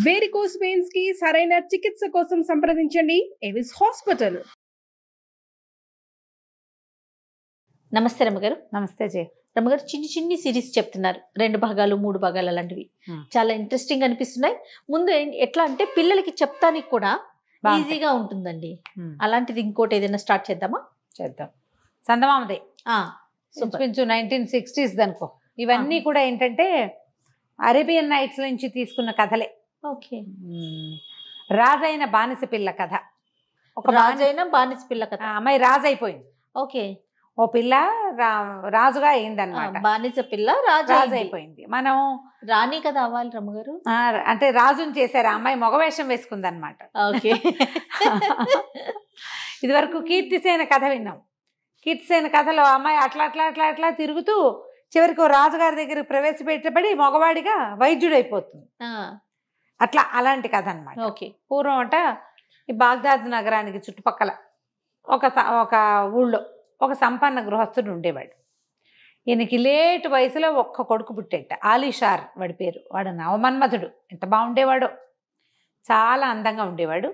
Varicose veins కి సరైన చికిత్స కోసం సంప్రదించండి ఎవిస్ హాస్పిటల్. నమస్తే రమ్మగారు. నమస్తే జయ. రమ్మగారు, చిన్ని చిన్ని సిరీస్ చెప్తున్నారు, 2 భాగాలు 3 భాగాలు అలాంటివి చాలా ఇంట్రెస్టింగ్ అనిపిస్తున్నాయి. ముందు ఎట్లా అంటే పిల్లలకి చెప్తానికి కూడా ఈజీగా ఉంటుందండి. అలాంటిది ఇంకోటి ఏదైనా స్టార్ట్ చేద్దామా? చేద్దాం. చందమామదే ఇంచుమించు 1960s అనుకో. ఇవన్నీ కూడా ఏంటంటే అరేబియన్ నైట్స్ నుంచి తీసుకున్న కథలే. ఓకే. రాజైన బానిస పిల్ల కథ. ఒక రాజైన బానిస పిల్ల కథ. అమ్మాయి రాజు అయిపోయింది. ఓకే. ఓ పిల్ల రాజుగా అయిందన్నమాట. బానిస పిల్ల రాజు అయిపోయింది. మనం రాణి కదా అవ్వాలి రమ్మగారు. అంటే రాజుని చేశారు. ఆ అమ్మాయి మగవేషం వేసుకుంది అనమాట. ఓకే. ఇది వరకు కీర్తిసేన కథ విన్నాం. కీర్తిసేన కథలో అమ్మాయి అట్లా అట్లా అట్లా అట్లా తిరుగుతూ చివరికి రాజుగారి దగ్గర ప్రవేశపెట్టబడి మగవాడిగా వైద్యుడైపోతుంది. అట్లా అలాంటి కథ అనమాట. ఓకే. పూర్వం అంట ఈ బాగ్దాద్ నగరానికి చుట్టుపక్కల ఒక ఊళ్ళో ఒక సంపన్న గృహస్థుడు ఉండేవాడు. ఈయనకి లేటు వయసులో ఒక్క కొడుకు పుట్టేట. ఆలీషార్ వాడి పేరు. వాడు నవమన్మధుడు. ఎంత బాగుండేవాడో, చాలా అందంగా ఉండేవాడు.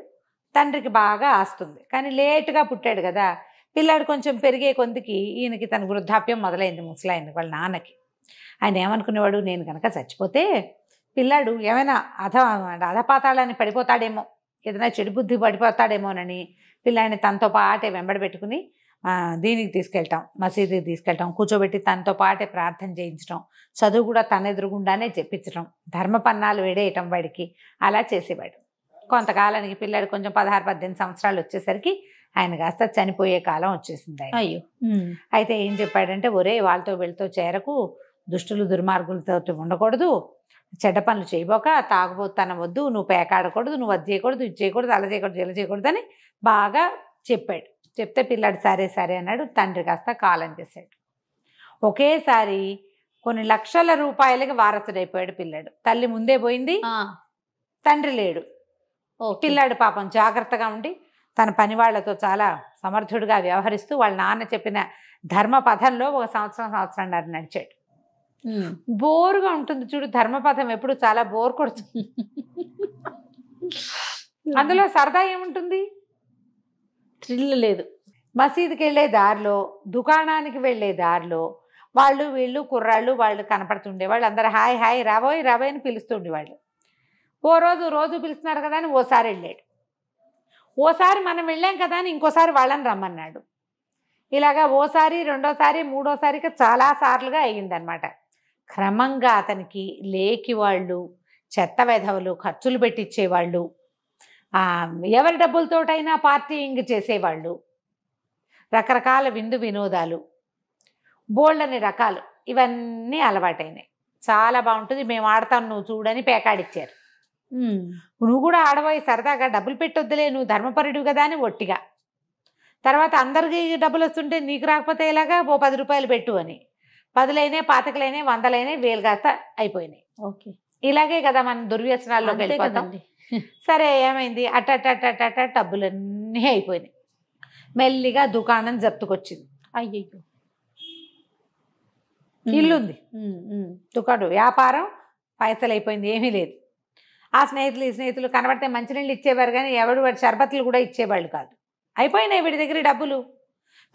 తండ్రికి బాగా ఆస్తుంది, కానీ లేటుగా పుట్టాడు కదా. పిల్లాడు కొంచెం పెరిగే కొందికి ఈయనకి తన వృద్ధాప్యం మొదలైంది. ముసలాయనకి వాళ్ళ నాన్నకి. ఆయన ఏమనుకునేవాడు, నేను కనుక చచ్చిపోతే పిల్లాడు ఏమైనా అధపాతాళాన్ని పడిపోతాడేమో, ఏదైనా చెడు బుద్ధి పడిపోతాడేమోనని పిల్లాడిని తనతో పాటే వెంబడి పెట్టుకుని దీనికి తీసుకెళ్ళటం, మసీదుకి తీసుకెళ్ళటం, కూర్చోబెట్టి తనతో పాటే ప్రార్థన చేయించడం, చదువు కూడా తన ఎదురుగుండానే చెప్పించడం, ధర్మపన్నాలు వేడేయటం వాడికి. అలా చేసేవాడు. కొంతకాలానికి పిల్లాడు కొంచెం 16-18 సంవత్సరాలు వచ్చేసరికి ఆయన కాస్త చనిపోయే కాలం వచ్చేసింది. అయ్యో. అయితే ఏం చెప్పాడంటే, ఒరే వాళ్ళతో వీళ్ళతో చేరకు, దుష్టులు దుర్మార్గులతో ఉండకూడదు, చెడ్డ పనులు చేయబోక, తాగుబోతనం వద్దు, నువ్వు పేకాడకూడదు, నువ్వు అది చేయకూడదు, ఇది చేయకూడదు, అలా చేయకూడదు, ఇలా చేయకూడదు అని బాగా చెప్పాడు. చెప్తే పిల్లాడు సరే సరే అన్నాడు. తండ్రి కాస్త కాలం చేశాడు. ఒకేసారి కొన్ని లక్షల రూపాయలకి వారసుడైపోయాడు పిల్లాడు. తల్లి ముందే పోయింది, తండ్రి లేడు. పిల్లాడు పాపం జాగ్రత్తగా ఉండి తన పని వాళ్లతో చాలా సమర్థుడిగా వ్యవహరిస్తూ వాళ్ళ నాన్న చెప్పిన ధర్మపథంలో ఒక సంవత్సరంన్నర నడిచాడు. బోరుగా ఉంటుంది చూడు ధర్మపథం, ఎప్పుడు చాలా బోర్ కొడుతుంది. అందులో సరదా ఏముంటుంది, థ్రిల్ లేదు. మసీదుకి వెళ్ళే దారిలో, దుకాణానికి వెళ్ళే దారిలో వాళ్ళు వీళ్ళు కుర్రాళ్ళు వాళ్ళు కనపడుతుండే వాళ్ళు. అందరూ హాయ్ హాయ్ రాబోయ్ రాబోయ్ అని పిలుస్తుండేవాళ్ళు. రోజు పిలుస్తున్నారు కదా అని ఓసారి వెళ్ళాడు. ఓసారి మనం వెళ్ళాం కదా అని ఇంకోసారి వాళ్ళని రమ్మన్నాడు. ఇలాగా ఓసారి, రెండోసారి, మూడోసారికి చాలా సార్లుగా అయ్యిందనమాట. క్రమంగా అతనికి లేకి వాళ్ళు, చెత్త వెధవలు, ఖర్చులు పెట్టించేవాళ్ళు, ఎవరి డబ్బులతోటైనా పార్టీయింగ్ చేసేవాళ్ళు, రకరకాల విందు వినోదాలు, బోల్డని రకాలు, ఇవన్నీ అలవాటైనాయి. చాలా బాగుంటుంది, మేము ఆడతాం నువ్వు చూడని పేకాడిచ్చారు. నువ్వు కూడా ఆడబోయి సరదాగా, డబ్బులు పెట్టొద్దులే, నువ్వు ధర్మపరుడు కదా అని ఒట్టిగా. తర్వాత అందరికీ డబ్బులు వస్తుంటే నీకు రాకపోతే ఇలాగా ఓ 10 రూపాయలు పెట్టు అని 10లైనా, 500లైనా, 100లైనా, 1000 కాస్త అయిపోయినాయి. ఓకే. ఇలాగే కదా మనం దుర్వ్యసనాల్లోకి వెళ్ళిపోతాం. సరే ఏమైంది, అట్ట డబ్బులన్నీ అయిపోయినాయి. మెల్లిగా దుకాణం జప్తుకొచ్చింది. అయ్యో. ఇల్లుంది, దుకాణం వ్యాపారం పైసలు అయిపోయింది, ఏమీ లేదు. ఆ స్నేహితులు ఈ స్నేహితులు కనబడితే మంచినీళ్ళు ఇచ్చేవారు, కానీ ఎవడు వాడి షర్బత్లు కూడా ఇచ్చేవాళ్ళు కాదు. అయిపోయినాయి వీడి దగ్గర డబ్బులు.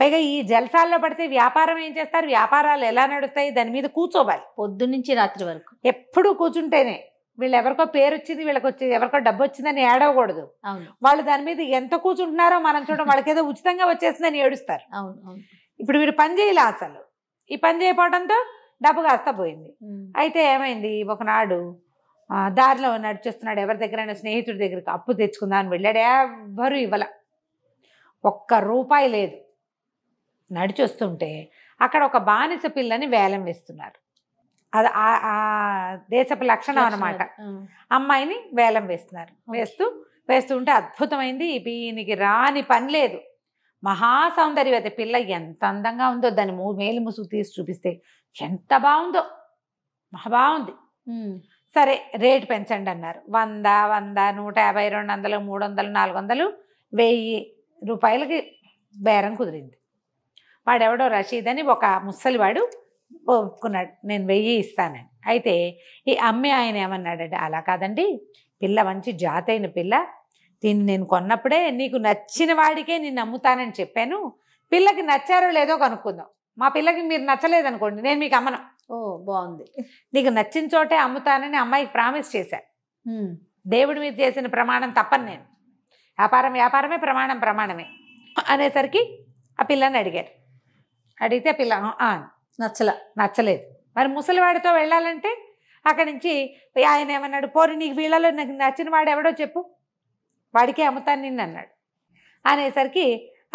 పైగా ఈ జల్సాల్లో పడితే వ్యాపారం ఏం చేస్తారు, వ్యాపారాలు ఎలా నడుస్తాయి, దాని మీద కూర్చోవాలి పొద్దున్నుంచి రాత్రి వరకు. ఎప్పుడు కూర్చుంటేనే వీళ్ళు ఎవరికో పేరు వచ్చింది, వీళ్ళకి వచ్చి ఎవరికో డబ్బు వచ్చిందని ఏడవకూడదు. అవును. వాళ్ళు దాని మీద ఎంత కూర్చుంటున్నారో మనం చూడడం, వాళ్ళకి ఏదో ఉచితంగా వచ్చేసిందని ఏడుస్తారు. అవును అవును. ఇప్పుడు వీడు పని చేయలే అసలు. ఈ పని చేయకపోవడంతో డబ్బు కాస్త పోయింది. అయితే ఏమైంది, ఒకనాడు దారిలో నడిచేస్తున్నాడు, ఎవరి దగ్గరైనా స్నేహితుడి దగ్గరికి అప్పు తెచ్చుకుందామని వెళ్ళాడు. ఎవరు ఇవ్వల, ₹1 లేదు. నడిచొస్తుంటే అక్కడ ఒక బానిస పిల్లని వేలం వేస్తున్నారు. అది ఆ దేశపు లక్షణం అనమాట. అమ్మాయిని వేలం వేస్తున్నారు. వేస్తుంటే అద్భుతమైంది. ఈయనకి రాని పని లేదు. మహాసౌందర్యవతి పిల్ల, ఎంత అందంగా ఉందో, దాని మేలు ముసుగు తీసి చూపిస్తే ఎంత బాగుందో, మహా బాగుంది. సరే రేటు పెంచండి అన్నారు. 100, 150, 200, 300, 400, 1000 రూపాయలకి బేరం కుదిరింది. వాడెవడో రషీద్ అని ఒక ముసలివాడు ఒప్పుకున్నాడు, నేను 1000 ఇస్తానని. అయితే ఈ అమ్మే ఆయన ఏమన్నాడంటే, అలా కాదండి, పిల్ల మంచి జాతైన పిల్ల, దీన్ని నేను కొన్నప్పుడే నీకు నచ్చిన వాడికే నేను అమ్ముతానని చెప్పాను, పిల్లకి నచ్చారో లేదో కనుక్కుందాం. మా పిల్లకి మీరు నచ్చలేదనుకోండి నేను మీకు అమ్మను. ఓ బాగుంది. నీకు నచ్చిన చోటే అమ్ముతానని అమ్మాయికి ప్రామిస్ చేశాను. దేవుడి మీద చేసిన ప్రమాణం తప్పను నేను. వ్యాపారం వ్యాపారమే, ప్రమాణం ప్రమాణమే అనేసరికి ఆ పిల్లని అడిగారు. అడిగితే పిల్ల నచ్చలేదు. మరి ముసలివాడితో వెళ్ళాలంటే అక్కడి నుంచి ఆయన ఏమన్నాడు, పోరి నీకు వీళ్ళలో నాకు నచ్చిన వాడు ఎవడో చెప్పు, వాడికే అమ్ముతాను నిన్ను అన్నాడు. అనేసరికి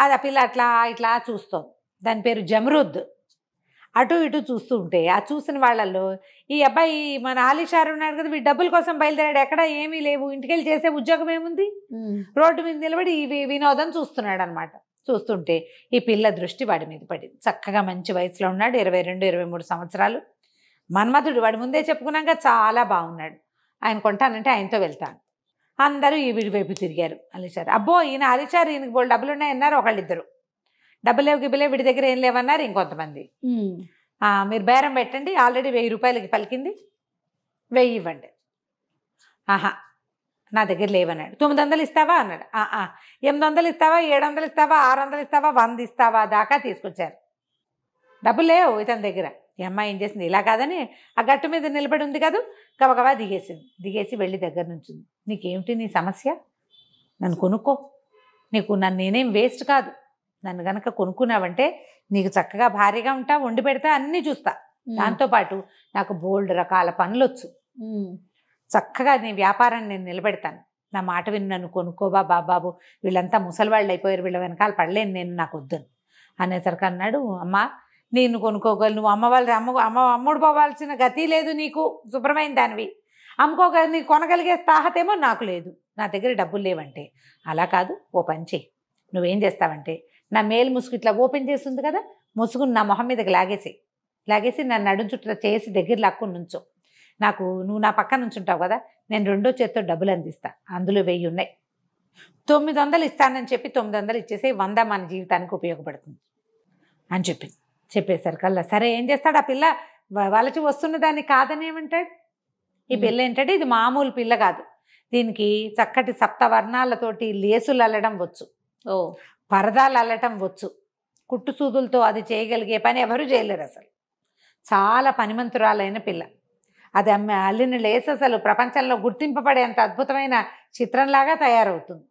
అది ఆ పిల్ల అట్లా ఇట్లా చూస్తోంది. దాని పేరు జమరుద్. అటు ఇటు చూస్తూ ఉంటే ఆ చూసిన వాళ్ళల్లో ఈ అబ్బాయి మన ఆలీషారు ఉన్నాడు కదా, వీడు డబ్బుల కోసం బయలుదేరాడు, ఎక్కడ ఏమీ లేవు, ఇంటికెళ్ళి చేసే ఉద్యోగం ఏముంది, రోడ్డు మీద నిలబడి ఈ వినోదం చూస్తున్నాడు అనమాట. చూస్తుంటే ఈ పిల్ల దృష్టి వాడి మీద పడింది. చక్కగా మంచి వయసులో ఉన్నాడు, 22-23 సంవత్సరాలు. మన్మధుడు, వాడి ముందే చెప్పుకున్నాక చాలా బాగున్నాడు. ఆయన కొంటానంటే ఆయనతో వెళ్తాను. అందరూ ఈ వీడి వైపు తిరిగారు. ఆలీషారు, అబ్బో ఈయన ఆలీషారు, ఈయనకి బోల్ డబ్బులు ఉన్నాయన్నారు ఒకళ్ళిద్దరు. డబ్బులు లేవు గిబ్బులే, వీడి దగ్గర ఏం లేవన్నారు ఇంకొంతమంది. మీరు బేరం పెట్టండి, ఆల్రెడీ 1000 రూపాయలకి పలికింది, 1000 ఇవ్వండి. ఆహా నా దగ్గర లేవన్నాడు. 900 ఇస్తావా అన్నాడు. 800 ఇస్తావా, 700 ఇస్తావా, 600 ఇస్తావా, 100 ఇస్తావా దాకా తీసుకొచ్చారు. డబ్బులు లేవు ఇతని దగ్గర. ఈ అమ్మాయి ఏం చేసింది, ఇలా కాదని ఆ గట్టు మీద నిలబడి ఉంది కదా, గబగబా దిగేసి వెళ్ళి దగ్గర నుంచి, నీకేమిటి నీ సమస్య, నన్ను కొనుక్కో, నన్ను నేనేం వేస్ట్ కాదు, నన్ను గనక కొనుక్కున్నావంటే నీకు చక్కగా భారీగా ఉంటా, వండి పెడతా, అన్నీ చూస్తా, దాంతోపాటు నాకు బోల్డ్ రకాల పనులు వచ్చు, చక్కగా నీ వ్యాపారాన్ని నేను నిలబెడతాను, నా మాట విని నన్ను కొనుక్కోబా బాబాబు, వీళ్ళంతా ముసలివాళ్ళు అయిపోయారు, వీళ్ళ వెనకాల పడలేను నేను, నాకు వద్దని అనేసరికి అన్నాడు, అమ్మా నేను కొనుక్కోగలను, నువ్వు అమ్ముడు పోవాల్సిన గతి లేదు నీకు, శుభ్రమైన దానివి, అమ్ముకోగల నీకు కొనగలిగే తాహతేమో నాకు లేదు, నా దగ్గర డబ్బులు లేవంటే, అలా కాదు ఓ పని చెయ్యి, నువ్వేం చేస్తావంటే నా మేలు ముసుగు ఇట్లా ఓపెన్ చేస్తుంది కదా, ముసుగుని నా మొహం మీదకి లాగేసి నన్ను నడుం చుట్టూ చేసి దగ్గర లాక్కుని నుంచో, నువ్వు నా పక్కన నుంచుంటావు కదా, నేను 2వ చేత్తో డబ్బులు అందిస్తా, అందులో 1000 ఉన్నాయి, 900 ఇస్తానని చెప్పి 900 ఇచ్చేసి 100 మన జీవితానికి ఉపయోగపడుతుంది అని చెప్పేసరికల్లా సరే ఏం చేస్తాడు ఆ పిల్ల, వాళ్ళకి వస్తున్న దాన్ని కాదని ఏమంటాడు. ఈ పిల్ల ఏంటంటే ఇది మామూలు పిల్ల కాదు, దీనికి చక్కటి సప్తవర్ణాలతోటి లేసులు అల్లడం వచ్చు, పరదాలు అల్లటం వచ్చు, కుట్టు సూదులతో అది చేయగలిగే పని ఎవరు చేయలేరు అసలు, చాలా పనిమంతురాలైన పిల్ల. అది అల్లిన లేస్ అసలు ప్రపంచంలో గుర్తింపబడేంత అద్భుతమైన చిత్రంలాగా తయారవుతుంది.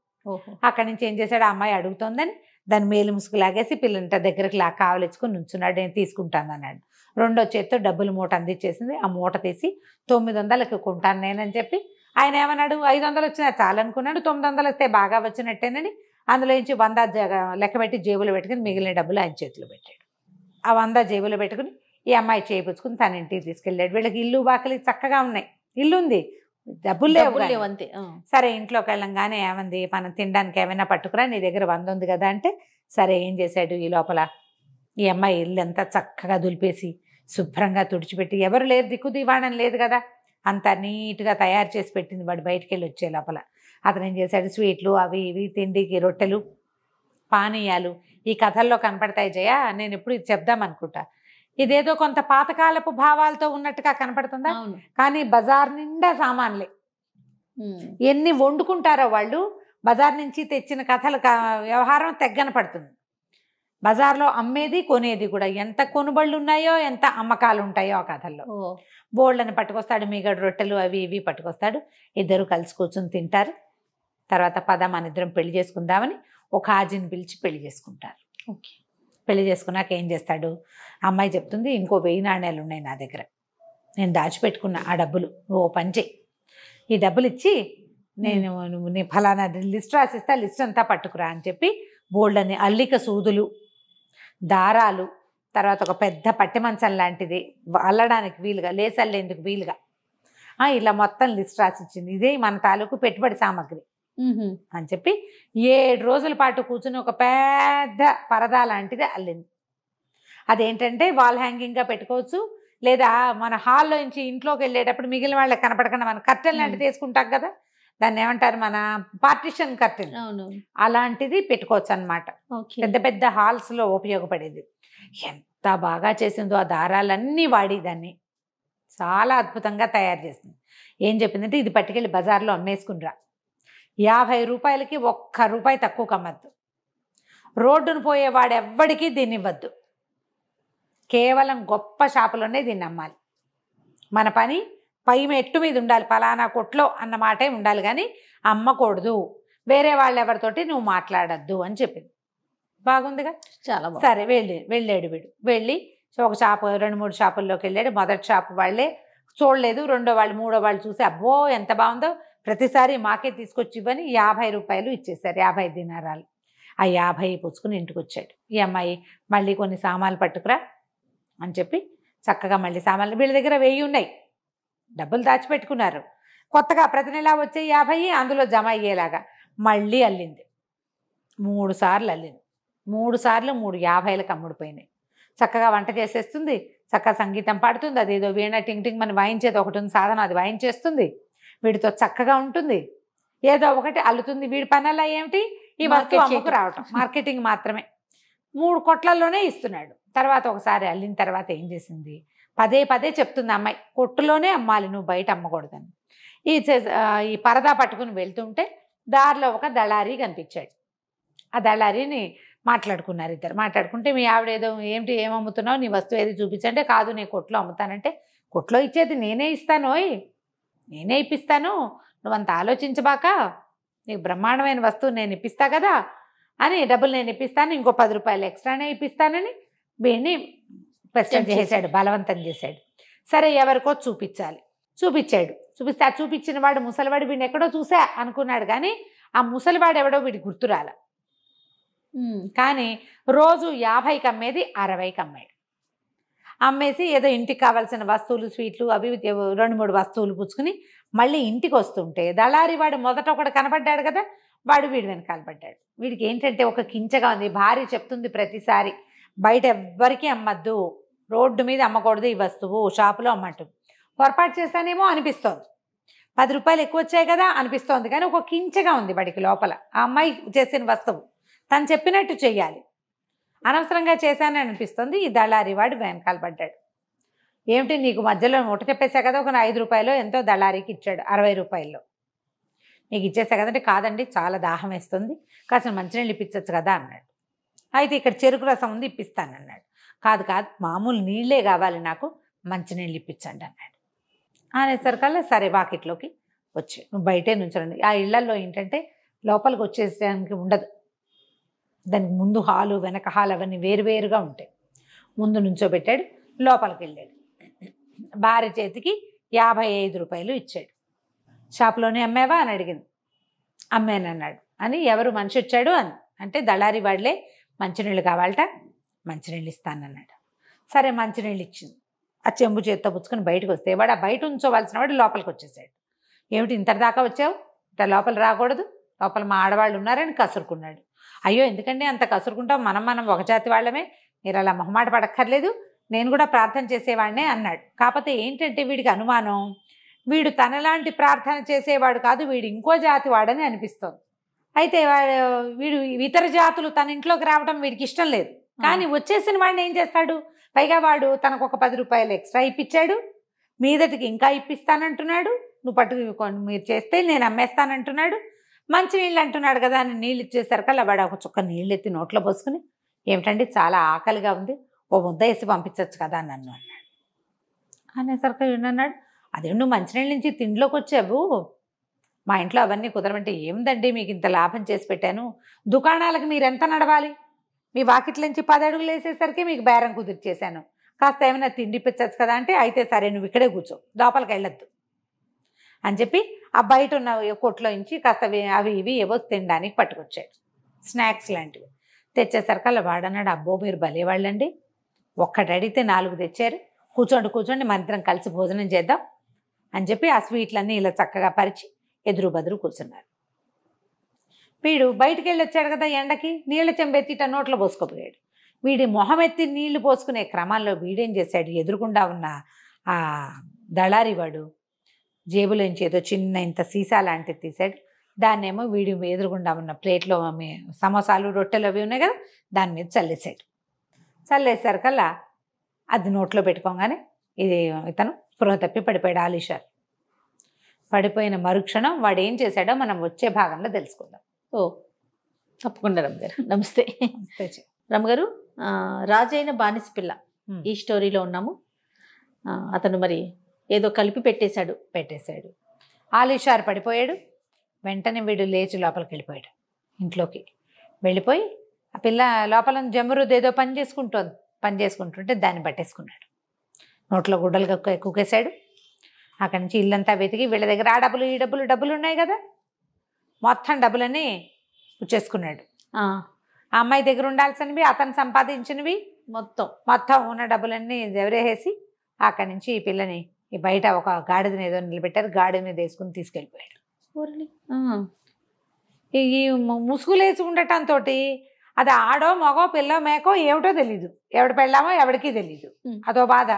అక్కడి నుంచి ఏం చేశాడు, ఆ అమ్మాయి అడుగుతోందని దాని మేలు ముసుగు లాగేసి పిల్లంట దగ్గరికి కావలించుకొని నుంచున్నాడు. నేను తీసుకుంటాను అన్నాడు. 2వ చేత్తో డబ్బులు మూట అందించేసింది. ఆ మూట తీసి 900కి కొంటాను నేనని చెప్పి, ఆయన ఏమన్నాడు, 500 వచ్చినా చాలనుకున్నాడు, 900 వస్తే బాగా వచ్చినట్టేనని అందులో నుంచి 100 లెక్క పెట్టి జేబులో పెట్టుకుని మిగిలిన డబ్బులు ఆయన చేతిలో పెట్టాడు. ఆ 100 జేబులో పెట్టుకుని ఈ అమ్మాయి చేయించుకుని తన ఇంటికి తీసుకెళ్ళాడు. వీళ్ళకి ఇల్లు బాకలి చక్కగా ఉన్నాయి, ఇల్లు ఉంది, డబ్బులు లేవు అంతే. సరే ఇంట్లోకి వెళ్ళంగానే ఏమంది, మనం తినడానికి ఏమైనా పట్టుకురా, నీ దగ్గర 100 ఉంది కదా అంటే, సరే ఏం చేశాడు, ఈ లోపల ఈ అమ్మాయి ఇల్లు అంతా చక్కగా దులిపేసి శుభ్రంగా తుడిచిపెట్టి, ఎవరు లేరు, దిక్కు దివాణం లేదు కదా, అంతా నీట్గా తయారు చేసి పెట్టింది. వాడు బయటికి వెళ్ళి వచ్చే లోపల అతను ఏం చేశాడు, స్వీట్లు అవి ఇవి, తిండికి రొట్టెలు, పానీయాలు ఈ కథల్లో కనపడతాయి. జయ నేను ఎప్పుడు ఇది చెప్దామనుకుంటా, ఇదేదో కొంత పాతకాలపు భావాలతో ఉన్నట్టుగా కనపడుతుందా, కానీ బజార్ నిండా సామాన్లే, ఎన్ని వండుకుంటారో వాళ్ళు, బజార్ నుంచి తెచ్చిన కథలు వ్యవహారం తెగ్గన పడుతుంది. బజార్లో అమ్మేది కొనేది కూడా, ఎంత కొనుబళ్ళు ఉన్నాయో ఎంత అమ్మకాలు ఉంటాయో ఆ కథల్లో. బోళ్ళని పట్టుకొస్తాడు, మీగడ రొట్టెలు అవి ఇవి పట్టుకొస్తాడు, ఇద్దరు కలిసి కూర్చొని తింటారు. తర్వాత పద మన ఇద్దరం పెళ్లి చేసుకుందామని ఒక హాజీని పిలిచి పెళ్లి చేసుకుంటారు. పెళ్లి చేసుకున్నాక ఏం చేస్తాడు, అమ్మాయి చెప్తుంది, ఇంకో 1000 నాణ్యాలు ఉన్నాయి నా దగ్గర, నేను దాచిపెట్టుకున్న ఆ డబ్బులు, ఓ పని చెయ్యి, ఈ డబ్బులు ఇచ్చి నేను ఫలానా లిస్ట్ రాసిస్తా, లిస్ట్ అంతా పట్టుకురా అని చెప్పి బోల్డని అల్లిక సూదులు, దారాలు, తర్వాత ఒక పెద్ద పట్టె మంచం లాంటిది అల్లడానికి వీలుగా, లేసల్లేందుకు వీలుగా ఇలా మొత్తం లిస్ట్ రాసిచ్చింది. ఇదే మన తాలూకు పెట్టుబడి సామాగ్రి అని చెప్పి 7 రోజుల పాటు కూర్చుని ఒక పెద్ద పరదా లాంటిది అల్లింది. అదేంటంటే వాల్ హ్యాంగింగ్గా పెట్టుకోవచ్చు, లేదా మన హాల్లో నుంచి ఇంట్లోకి వెళ్ళేటప్పుడు మిగిలిన వాళ్ళకి కనపడకుండా మన కర్టెన్ లాంటిది వేసుకుంటాం కదా, దాన్ని ఏమంటారు, మన పార్టిషన్ కర్టెన్, అలాంటిది పెట్టుకోవచ్చు అనమాట. పెద్ద పెద్ద హాల్స్లో ఉపయోగపడేది. ఎంత బాగా చేసిందో, ఆ దారాలన్నీ వాడి దాన్ని చాలా అద్భుతంగా తయారు చేసింది. ఏం చెప్పిందంటే ఇది పట్టుకెళ్ళి బజార్లో అమ్మేసుకునిరా, 50 రూపాయలకి ఒక్క రూపాయి తక్కువకి అమ్మద్దు, రోడ్డును పోయేవాడెవ్వడికి దీన్ని ఇవ్వద్దు, కేవలం గొప్ప షాపులోనే దీన్ని అమ్మాలి, మన పని పై మెట్టు మీద ఉండాలి, పలానా కొట్లో అన్న మాటే ఉండాలి, కానీ అమ్మకూడదు, వేరే వాళ్ళు ఎవరితోటి నువ్వు మాట్లాడద్దు అని చెప్పింది. బాగుందిగా? చాలా బాగుంది. సరే వెళ్ళాడు వీడు. వెళ్ళి ఒక షాపు 2-3 షాపుల్లోకి వెళ్ళాడు. మొదటి షాపు వాళ్ళే చూడలేదు, రెండో వాళ్ళు మూడో వాళ్ళు చూసి అబ్బో ఎంత బాగుందో, ప్రతిసారి మాకే తీసుకొచ్చి ఇవ్వని 50 రూపాయలు ఇచ్చేసారు, 50 దినారాలు. ఆ 50 పుచ్చుకుని ఇంటికి వచ్చాడు. ఈ అమ్మాయి మళ్ళీ కొన్ని సామాన్లు పట్టుకురా అని చెప్పి చక్కగా మళ్ళీ సామాన్లు, వీళ్ళ దగ్గర 1000 ఉన్నాయి, డబ్బులు దాచిపెట్టుకున్నారు, కొత్తగా ప్రతి నెలా వచ్చే 50 అందులో జమ అయ్యేలాగా మళ్ళీ అల్లింది. 3 సార్లు అల్లింది. 3 సార్లు 3 50లకు అమ్ముడిపోయినాయి. చక్కగా వంట చేసేస్తుంది, చక్కగా సంగీతం పాడుతుంది, అదేదో వీణ టింగ్ టింగ్ మన వాయించేది ఒకటి ఉంది సాధనం, అది వాయించేస్తుంది, వీడితో చక్కగా ఉంటుంది, ఏదో ఒకటి అల్లుతుంది. వీడి పనల్లా ఏమిటి, ఈ వస్తువు అమ్ముకు రావటం, మార్కెటింగ్ మాత్రమే. 3 కొట్లల్లోనే ఇస్తున్నాడు. తర్వాత ఒకసారి అల్లిన తర్వాత ఏం చేసింది, పదే చెప్తుంది అమ్మాయి, కొట్టులోనే అమ్మాలి, నువ్వు బయట అమ్మకూడదని. ఈ పరదా పట్టుకుని వెళ్తుంటే దారిలో ఒక దళారీ కనిపించాడు. ఆ దళారీని మాట్లాడుకున్నారు ఇద్దరు. మాట్లాడుకుంటే మీ ఆవిడేదో ఏమిటి ఏం అమ్ముతున్నావు, నీ వస్తువు ఏది చూపించంటే, కాదు నేను కొట్లో అమ్ముతానంటే, కొట్లో ఇచ్చేది నేనే ఇస్తానోయ్, నేనే ఇప్పిస్తాను, నువ్వంత ఆలోచించబాక, నీకు బ్రహ్మాండమైన వస్తువు నేను ఇప్పిస్తా కదా అని, డబ్బులు నేను ఇప్పిస్తాను, ఇంకో 10 రూపాయలు ఎక్స్ట్రానే ఇప్పిస్తానని వీడిని క్వశ్చన్ చేశాడు, బలవంతం చేశాడు. సరే ఎవరికో చూపించాలి, చూపించాడు. చూపిస్తే ఆ చూపించిన వాడు ముసలివాడు, వీడిని ఎక్కడో చూసా అనుకున్నాడు, కానీ ఆ ముసలివాడు ఎవడో వీడికి గుర్తురాల. కానీ రోజు 50కి అమ్మేది 60కి అమ్మాడు. అమ్మేసి ఏదో ఇంటికి కావాల్సిన వస్తువులు, స్వీట్లు, అవి 2-3 వస్తువులు పుచ్చుకుని మళ్ళీ ఇంటికి వస్తుంటే దళారి వాడు మొదట ఒకడు కనపడ్డాడు కదా, వాడు వీడి వెనకాల పడ్డాడు. వీడికి ఏంటంటే ఒక కించగా ఉంది, భార్య చెప్తుంది ప్రతిసారి బయట ఎవ్వరికీ అమ్మద్దు, రోడ్డు మీద అమ్మకూడదు ఈ వస్తువు, షాపులో అమ్మట్టు. పొరపాటు చేశానేమో అనిపిస్తోంది, 10 రూపాయలు ఎక్కువ వచ్చాయి కదా అనిపిస్తోంది, కానీ ఒక కించగా ఉంది వాడికి లోపల. ఆ అమ్మాయి చేసిన వస్తువు తను చెప్పినట్టు చెయ్యాలి, అనవసరంగా చేశానని అనిపిస్తుంది. ఈ దళారీ వాడు వెనకాల పడ్డాడు. ఏమిటి నీకు మధ్యలో ముట్ట చెప్పేసా కదా, ఒక 5 రూపాయలు ఎంతో దళారీకి ఇచ్చాడు, 60 రూపాయల్లో నీకు ఇచ్చేసా కదంటే, కాదండి చాలా దాహం వేస్తుంది, కాసిన మంచినీళ్ళు ఇప్పించచ్చు కదా అన్నాడు. అయితే ఇక్కడ చెరుకు రసం ఉంది ఇప్పిస్తానన్నాడు. కాదు మామూలు నీళ్ళే కావాలి నాకు, మంచినీళ్ళు ఇప్పించండి అన్నాడు. అనేసరికల్లా సరే వాకిట్లోకి వచ్చాడు. నువ్వు బయటే నుంచండి. ఆ ఇళ్లల్లో ఏంటంటే లోపలికి వచ్చేసడానికి ఉండదు, దానికి ముందు హాలు వెనక హాల్ అవన్నీ వేరువేరుగా ఉంటాయి. ముందు నుంచోబెట్టాడు, లోపలికి వెళ్ళాడు. భార్య చేతికి 55 రూపాయలు ఇచ్చాడు. షాప్లోనే అమ్మావా అని అడిగింది. అమ్మానన్నాడు. అని ఎవరు మనిషి వచ్చాడు అని అంటే, దళారీ వాళ్లే మంచినీళ్ళు కావాలట, మంచినీళ్ళు ఇస్తానన్నాడు. సరే మంచినీళ్ళు ఇచ్చింది. ఆ చెంబు చేత్తో పుచ్చుకొని బయటకు వస్తే వాడు ఆ బయట ఉంచోవలసిన వాడు లోపలికి వచ్చేసాడు. ఏమిటి ఇంతదాకా వచ్చావు, ఇంత లోపల రాకూడదు, లోపల మా ఆడవాళ్ళు ఉన్నారని కసురుకున్నాడు. అయ్యో ఎందుకండి అంత కసురుకుంటాం, మనం ఒక జాతి వాళ్ళమే, మీరు అలా మొహమాట పడక్కర్లేదు, నేను కూడా ప్రార్థన చేసేవాడినే అన్నాడు. కాకపోతే ఏంటంటే వీడికి అనుమానం, వీడు తనలాంటి ప్రార్థన చేసేవాడు కాదు, వీడు ఇంకో జాతి వాడని అనిపిస్తోంది. అయితే వీడు ఇతర జాతులు తన ఇంట్లోకి రావడం వీడికి ఇష్టం లేదు. కానీ వచ్చేసిన వాడిని ఏం చేస్తాడు, పైగా వాడు తనకు ఒక 10 రూపాయలు ఎక్స్ట్రా ఇప్పించాడు, మీదటికి ఇంకా ఇప్పిస్తానంటున్నాడు, నువ్వు పట్టుకు మీరు చేస్తే నేను అమ్మేస్తానంటున్నాడు, మంచినీళ్ళు అంటున్నాడు కదా అని నీళ్ళు ఇచ్చేసరికల్లా వాడు ఒక చుక్క నీళ్ళు ఎత్తి నోట్లో పోసుకుని, ఏమిటండి చాలా ఆకలిగా ఉంది, ఓ ముద్ద వేసి పంపించవచ్చు కదా నన్ను అన్నాడు. అనేసరికి అన్నాడు, అదే నువ్వు మంచినీళ్ళ నుంచి తిండిలోకి వచ్చావు, మా ఇంట్లో అవన్నీ కుదరమంటే, ఏముందండి మీకు ఇంత లాభం చేసి పెట్టాను, దుకాణాలకు మీరు ఎంత నడవాలి, మీ వాకిట్ల నుంచి 10 అడుగులు వేసేసరికి మీకు బేరం కుదిర్చేశాను, కాస్త ఏమైనా తిండి పిచ్చచ్చు కదా అంటే, అయితే సరే నువ్వు ఇక్కడే కూర్చో, లోపలికి వెళ్ళొద్దు అని చెప్పి ఆ బయట ఉన్న కొట్లో నుంచి కాస్త అవి ఇవి ఏవో తినడానికి పట్టుకొచ్చాడు, స్నాక్స్ లాంటివి. తెచ్చేసరికల్లా వాడన్నాడు, అబ్బో మీరు భలేవాళ్ళండి, ఒక్కటి అడిగితే 4 తెచ్చారు, కూర్చోండి మనిద్దరం కలిసి భోజనం చేద్దాం అని చెప్పి ఆ స్వీట్లన్నీ ఇలా చక్కగా పరిచి ఎదురు బదురు కూర్చున్నారు. వీడు బయటికి వెళ్ళి వచ్చాడు కదా ఎండకి, నీళ్ళ చెంబెత్తి ఇట నోట్లో పోసుకోపోయాడు. వీడి మొహం ఎత్తి నీళ్లు పోసుకునే క్రమంలో వీడేం చేశాడు, ఎదురుకుండా ఉన్న ఆ దళారి వాడు జేబులోంచి ఏదో చిన్న ఇంత సీసా లాంటిది తీశాడు. దాన్నేమో వీడి ఎదురుగుండా ఉన్న ప్లేట్లో సమోసాలు రొట్టెలు అవి ఉన్నాయి కదా, దాని మీద చల్లేసాడు. చల్లేసరికల్లా అది నోట్లో పెట్టుకోగానే ఇతను స్పృహ తప్పి పడిపోయాడు ఆలీషార్. పడిపోయిన మరుక్షణం వాడు ఏం చేశాడో మనం వచ్చే భాగంలో తెలుసుకుందాం. ఓ తప్పకుండా రమ్మగారు. నమస్తే అంతే చెయ్యి. రమ్మగారు. రాజైన బానిస పిల్ల ఉమ్. ఈ స్టోరీలో ఉన్నాము. అతను మరి ఏదో కలిపి పెట్టేశాడు. ఆలీషార్ పడిపోయాడు. వెంటనే వీడు లేచి లోపలికి వెళ్ళిపోయాడు. ఇంట్లోకి వెళ్ళిపోయి ఆ పిల్ల లోపల జమరుద్ ఏదో పని చేసుకుంటుంటే దాన్ని పట్టేసుకున్నాడు. నోట్లో గుడ్డలు కుక్కేశాడు. అక్కడి నుంచి ఇల్లంతా వెతికి వీళ్ళ దగ్గర ఆ డబ్బులు ఈ డబ్బులు ఉన్నాయి కదా, మొత్తం డబ్బులన్నీ పుచ్చేసుకున్నాడు. ఆ అమ్మాయి దగ్గర ఉండాల్సినవి, అతను సంపాదించినవి మొత్తం ఉన్న డబ్బులన్నీ జవరేసి అక్కడి నుంచి ఈ పిల్లని ఈ బయట ఒక గాడిదని ఏదో నిలబెట్టారు. గాడి మీద వేసుకుని తీసుకెళ్ళిపోయాడు. ఈ ముసుగులేసి ఉండటంతో అది ఆడో మగో పిల్లో మేకో ఏమిటో తెలీదు, ఎవడు పెళ్ళామో ఎవడికి తెలీదు. అదో బాధ.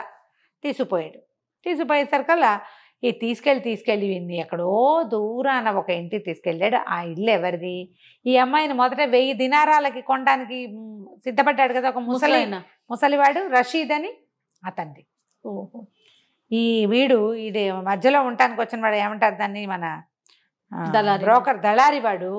తీసుకుపోయేసరికల్లా ఈ తీసుకెళ్ళి వింది ఎక్కడో దూరాన ఒక ఇంటికి తీసుకెళ్ళాడు. ఆ ఇల్లు ఎవరిది? ఈ అమ్మాయిని మొదట 1000 దినారాలకి కొనడానికి సిద్ధపడ్డాడు కదా ఒక ముసలివాడు, రషీద్ అని అతనిది. ఓహో. ఈ వీడు ఇది మధ్యలో ఉండటానికి వచ్చిన వాడు ఏమంటారు దాన్ని, మన దళారి వాడు